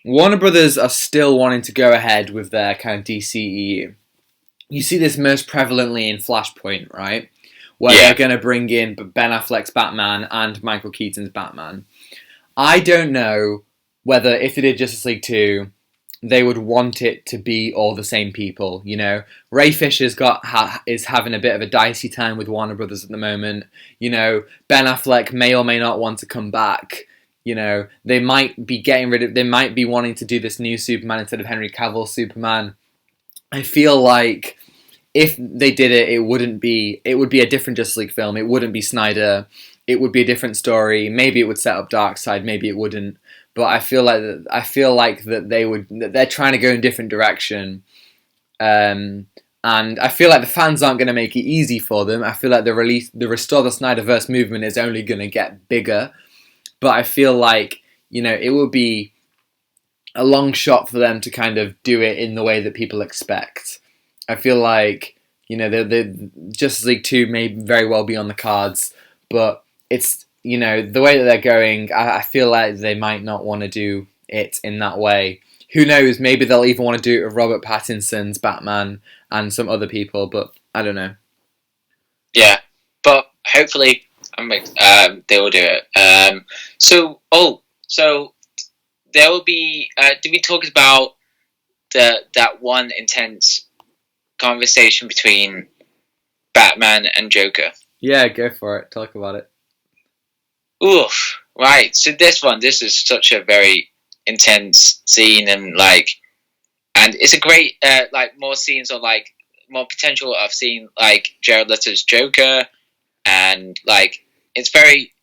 Warner Brothers are still wanting to go ahead with their kind of DCEU. You see this most prevalently in Flashpoint, right? Where they're going to bring in Ben Affleck's Batman and Michael Keaton's Batman. I don't know whether if they did Justice League 2, they would want it to be all the same people, you know? Ray Fisher's is having a bit of a dicey time with Warner Brothers at the moment. You know, Ben Affleck may or may not want to come back. You know, they might be they might be wanting to do this new Superman instead of Henry Cavill's Superman. I feel like if they did it, it would be a different Justice League film. It wouldn't be Snyder. It would be a different story. Maybe it would set up Darkseid. Maybe it wouldn't. But I feel like they're trying to go in a different direction. And I feel like the fans aren't going to make it easy for them. I feel like the Restore the Snyderverse movement is only going to get bigger. But I feel like, you know, it would be a long shot for them to kind of do it in the way that people expect. I feel like, you know, the Justice League 2 may very well be on the cards, but it's, you know, the way that they're going, I feel like they might not want to do it in that way. Who knows, maybe they'll even want to do it with Robert Pattinson's Batman and some other people, but I don't know.
Yeah, but hopefully they will do it. So there will be. Did we talk about that one intense conversation between Batman and Joker?
Yeah, go for it. Talk about it.
Oof. Right. So this is such a very intense scene, and it's a great more scenes or more potential of seeing Jared Leto's Joker, and it's very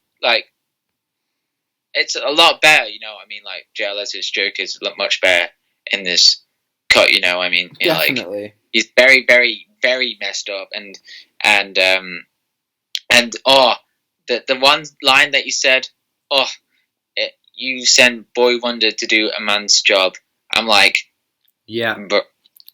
it's a lot better, you know what I mean? Jared Leto's Joker is much better in this cut, you know what I mean? You
Definitely.
Know, he's very, very, very messed up, and the one line that you said, you sent Boy Wonder to do a man's job. I'm like,
yeah,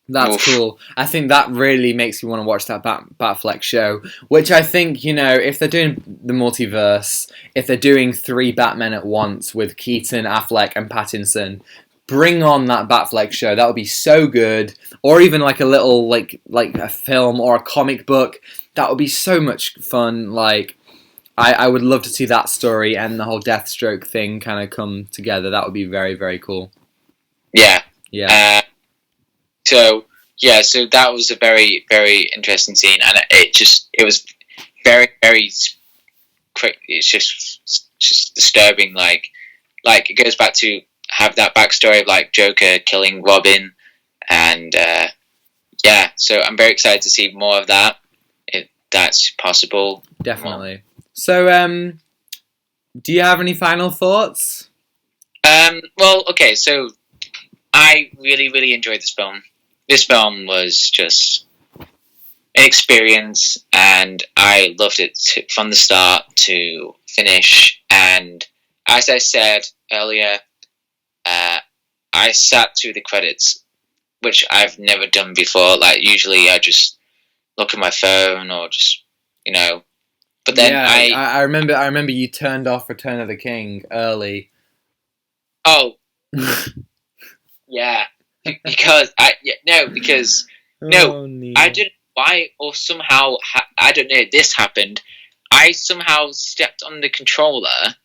that's cool. I think that really makes me want to watch that Batfleck show, which I think, you know, if they're doing the multiverse, if they're doing 3 Batmen at once with Keaton, Affleck, and Pattinson, bring on that Batfleck show. That would be so good. Or even like a little like a film or a comic book. That would be so much fun. I would love to see that story and the whole Deathstroke thing kind of come together. That would be very, very cool.
Yeah.
Yeah.
So that was a very, very interesting scene, and it was very, very quick. It's just disturbing. It goes back to have that backstory of Joker killing Robin, and so I'm very excited to see more of that, if that's possible.
Definitely. So, do you have any final thoughts?
Well, okay, so I really, really enjoyed this film. This film was just an experience, and I loved it from the start to finish. And as I said earlier, I sat through the credits, which I've never done before. Usually I just look at my phone or just, you know. But then
I remember you turned off Return of the King early.
Oh. Yeah. Because I don't know why, or somehow I don't know, this happened. I somehow stepped on the controller,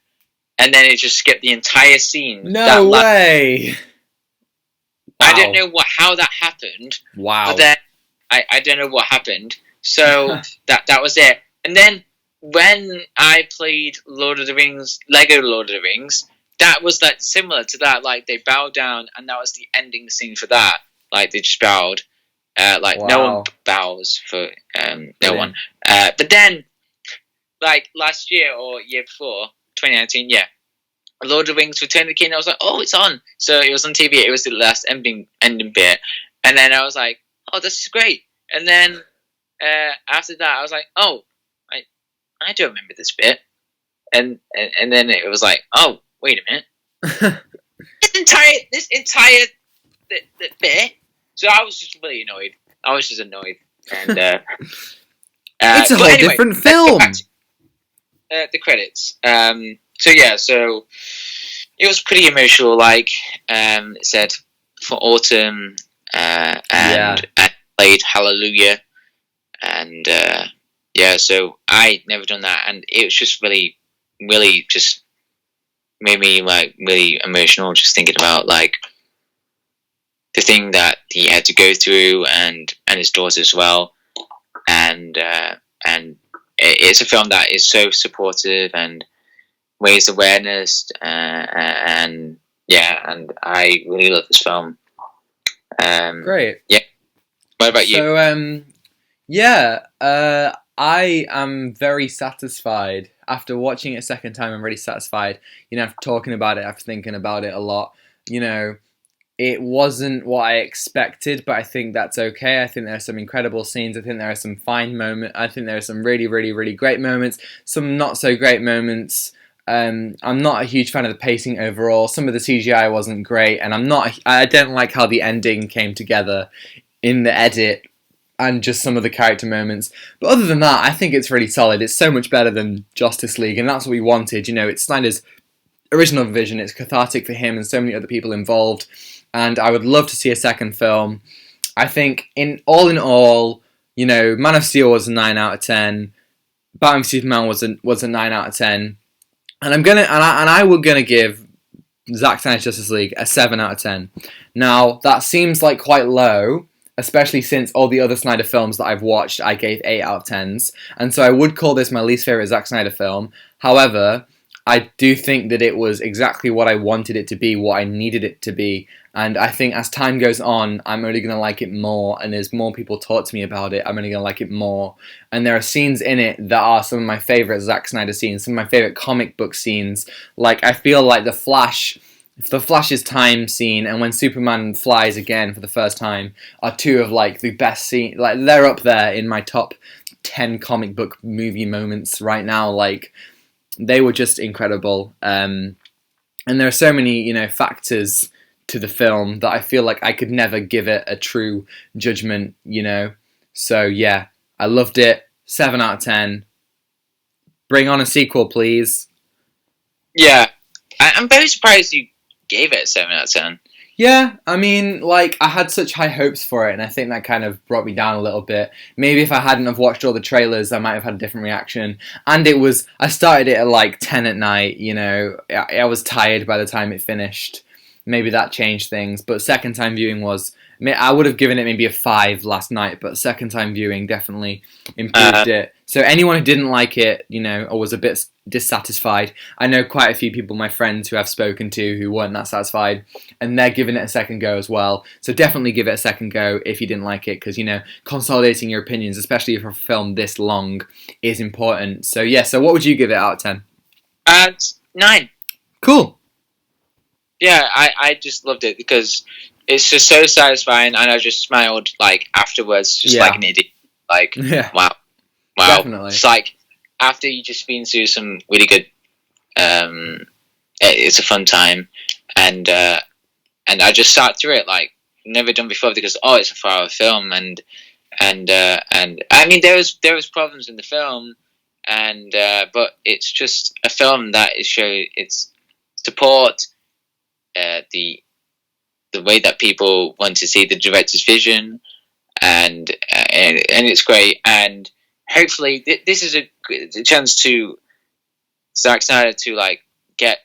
and then it just skipped the entire scene.
No way!
Wow. I don't know how that happened.
Wow!
But then I don't know what happened. So that was it. And then when I played Lord of the Rings, Lego Lord of the Rings, that was similar to that. They bowed down, and that was the ending scene for that. They just bowed. Wow. No one bows for no one. But then, last year or year before, 2019, Lord of the Rings Return of the King, I was like, oh, it's on. So it was on TV. It was the last ending bit, and then I was like, oh, this is great. And then after that, I was like, oh, I don't remember this bit. And then it was like, oh, wait a minute. this entire bit. So I was just really annoyed. I was just annoyed. And
it's a whole different film.
The credits. So it was pretty emotional. It said for autumn, and I played Hallelujah, and so I'd never done that, and it was just really, really just made me really emotional just thinking about the thing that he had to go through, and his daughter as well, and it's a film that is so supportive and raised awareness, and I really love this film.
Great.
Yeah. What about you?
So I am very satisfied. After watching it a second time, I'm really satisfied. After talking about it, after thinking about it a lot, it wasn't what I expected, but I think that's okay. I think there are some incredible scenes. I think there are some fine moments. I think there are some really, really, really great moments. Some not so great moments. I'm not a huge fan of the pacing overall. Some of the CGI wasn't great, and I don't like how the ending came together in the edit and just some of the character moments. But other than that, I think it's really solid. It's so much better than Justice League, and that's what we wanted. You know, it's Snyder's original vision. It's cathartic for him and so many other people involved, and I would love to see a second film. I think in all, you know, Man of Steel was a 9 out of 10. Batman v Superman was a 9 out of 10. And I will give Zack Snyder's Justice League a 7 out of 10. Now, that seems like quite low, especially since all the other Snyder films that I've watched I gave 8 out of 10s. And so I would call this my least favourite Zack Snyder film. However, I do think that it was exactly what I wanted it to be, what I needed it to be. And I think as time goes on, I'm only going to like it more. And as more people talk to me about it, I'm only going to like it more. And there are scenes in it that are some of my favourite Zack Snyder scenes, some of my favourite comic book scenes. Like, I feel like the Flash's time scene and when Superman flies again for the first time are two of, like, the best scenes. Like, they're up there in my top 10 comic book movie moments right now. Like, they were just incredible. And there are so many, you know, factors to the film that I feel like I could never give it a true judgment, you know. So yeah, I loved it. 7 out of 10. Bring on a sequel, please.
Yeah, I'm very surprised you gave it a 7 out of 10.
Yeah, I mean, like, I had such high hopes for it, and I think that kind of brought me down a little bit. Maybe if I hadn't have watched all the trailers, I might have had a different reaction. And I started it at like 10 at night, you know. I was tired by the time it finished. Maybe that changed things, but second time viewing I would have given it maybe a 5 last night, but second time viewing definitely improved it. So anyone who didn't like it, you know, or was a bit dissatisfied, I know quite a few people, my friends who I've spoken to, who weren't that satisfied, and they're giving it a second go as well. So definitely give it a second go if you didn't like it, because, you know, consolidating your opinions, especially for a film this long, is important. So yeah, so what would you give it out of 10?
9.
Cool.
Yeah, I just loved it because it's just so satisfying, and I just smiled like afterwards, just like an idiot. Like, wow,
Definitely.
It's like after you just been through some really good. It's a fun time, and I just sat through it like never done before because it's a 4-hour film, and I mean there was problems in the film, and but it's just a film that is it's support. The way that people want to see the director's vision, and it's great. And hopefully, this is a chance to Zack Snyder to like get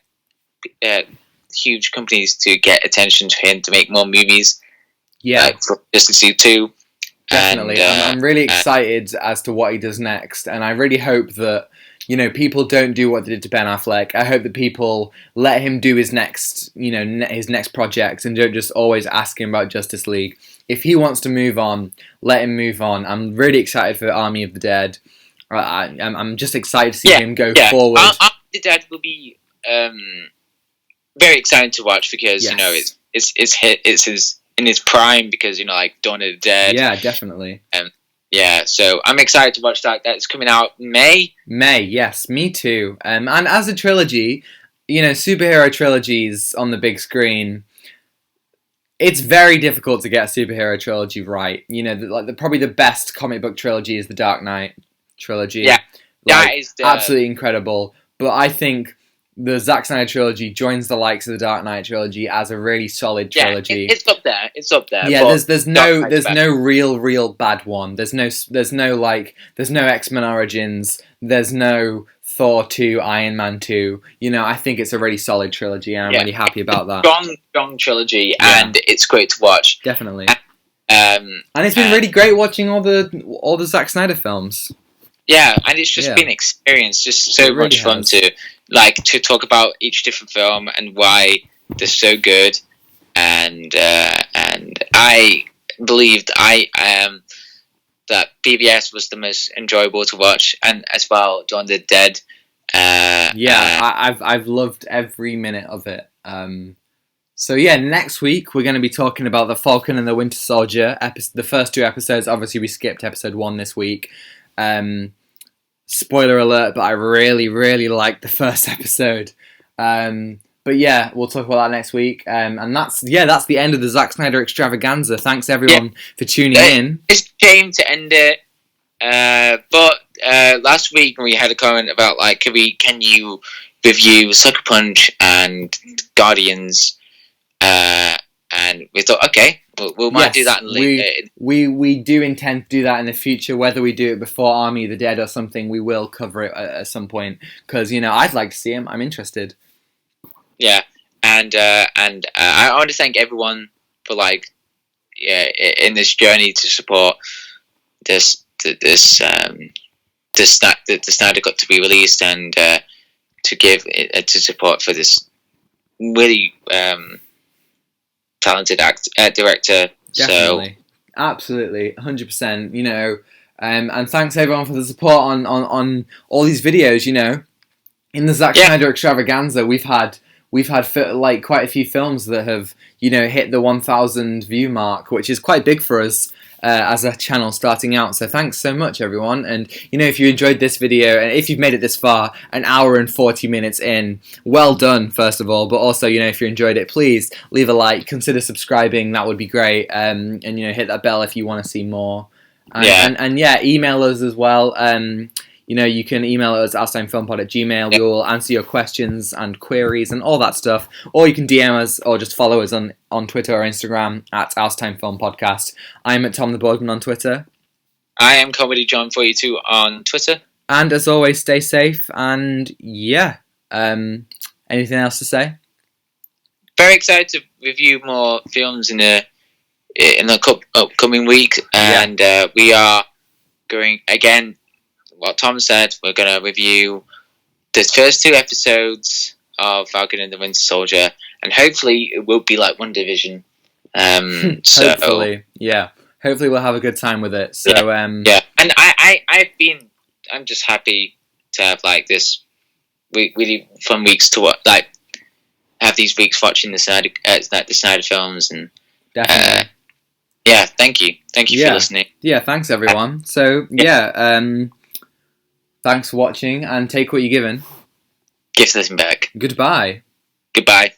huge companies to get attention to him to make more movies.
Yeah,
like for Justice League 2.
Definitely, I'm really excited as to what he does next, and I really hope that, you know, people don't do what they did to Ben Affleck. I hope that people let him do his next, you know, his next projects and don't just always ask him about Justice League. If he wants to move on, let him move on. I'm really excited for Army of the Dead. I'm just excited to see him go forward.
Army of the Dead will be very exciting to watch because you know it's in his prime because, you know, like Dawn of the Dead.
Yeah, definitely.
Yeah, so I'm excited to watch that. That's coming out May.
May, yes, me too. And as a trilogy, you know, superhero trilogies on the big screen, it's very difficult to get a superhero trilogy right. You know, probably the best comic book trilogy is the Dark Knight trilogy.
Yeah, that is
absolutely incredible. But I think the Zack Snyder trilogy joins the likes of the Dark Knight trilogy as a really solid trilogy.
Yeah, it's up there. It's up there.
Yeah, there's no real bad one. There's no X-Men Origins. There's no Thor 2, Iron Man 2. You know, I think it's a really solid trilogy, and I'm really happy about that.
Strong trilogy, and it's great to watch.
Definitely. And it's been really great watching all the Zack Snyder films.
Yeah, and it's just been an experience, just so really much fun to talk about each different film and why they're so good. And I believed that BVS was the most enjoyable to watch, and as well Dawn of the Dead.
I've loved every minute of it. So yeah, next week we're going to be talking about the Falcon and the Winter Soldier. The first 2 episodes. Obviously, we skipped episode 1 this week. spoiler alert, but I really, really liked the first episode. But yeah, we'll talk about that next week. And that's the end of the Zack Snyder extravaganza. Thanks everyone for tuning in.
It's a shame to end it. But last week we had a comment about like, can you review Sucker Punch and Guardians? And we thought, okay, we might do that later.
We do intend to do that in the future. Whether we do it before Army of the Dead or something, we will cover it at some point. Because I'd like to see him. I'm interested.
Yeah, and I want to thank everyone for in this journey to support the Snyder Cut to be released, and to support for this really talented director.
Definitely. So absolutely, 100%. And thanks everyone for the support on all these videos. In the Zack Snyder extravaganza, we've had quite a few films that have hit the 1,000 view mark, which is quite big for us as a channel starting out. So thanks so much everyone. And if you enjoyed this video, and if you've made it this far, an hour and 40 minutes in, well done first of all. But also if you enjoyed it, please leave a like, consider subscribing, that would be great. And hit that bell if you want to see more. And email us as well. You can email us at ourtimefilmpod@gmail.com. We will answer your questions and queries and all that stuff. Or you can DM us or just follow us on Twitter or Instagram at OurTimeFilmPodcast. I'm at Tom the Boardman on Twitter.
I am ComedyJohn42 on Twitter.
And as always, stay safe. And anything else to say?
Very excited to review more films in the upcoming week. And we are going again. What Tom said, we're going to review the first 2 episodes of Falcon and the Winter Soldier, and hopefully it will be like WandaVision.
Hopefully we'll have a good time with it. So
and I'm just happy to have this really fun weeks to have these weeks watching the Snyder films, and
definitely.
Thank you for listening.
Thanks everyone. So thanks for watching, and take what you're given.
Give something back.
Goodbye.
Goodbye.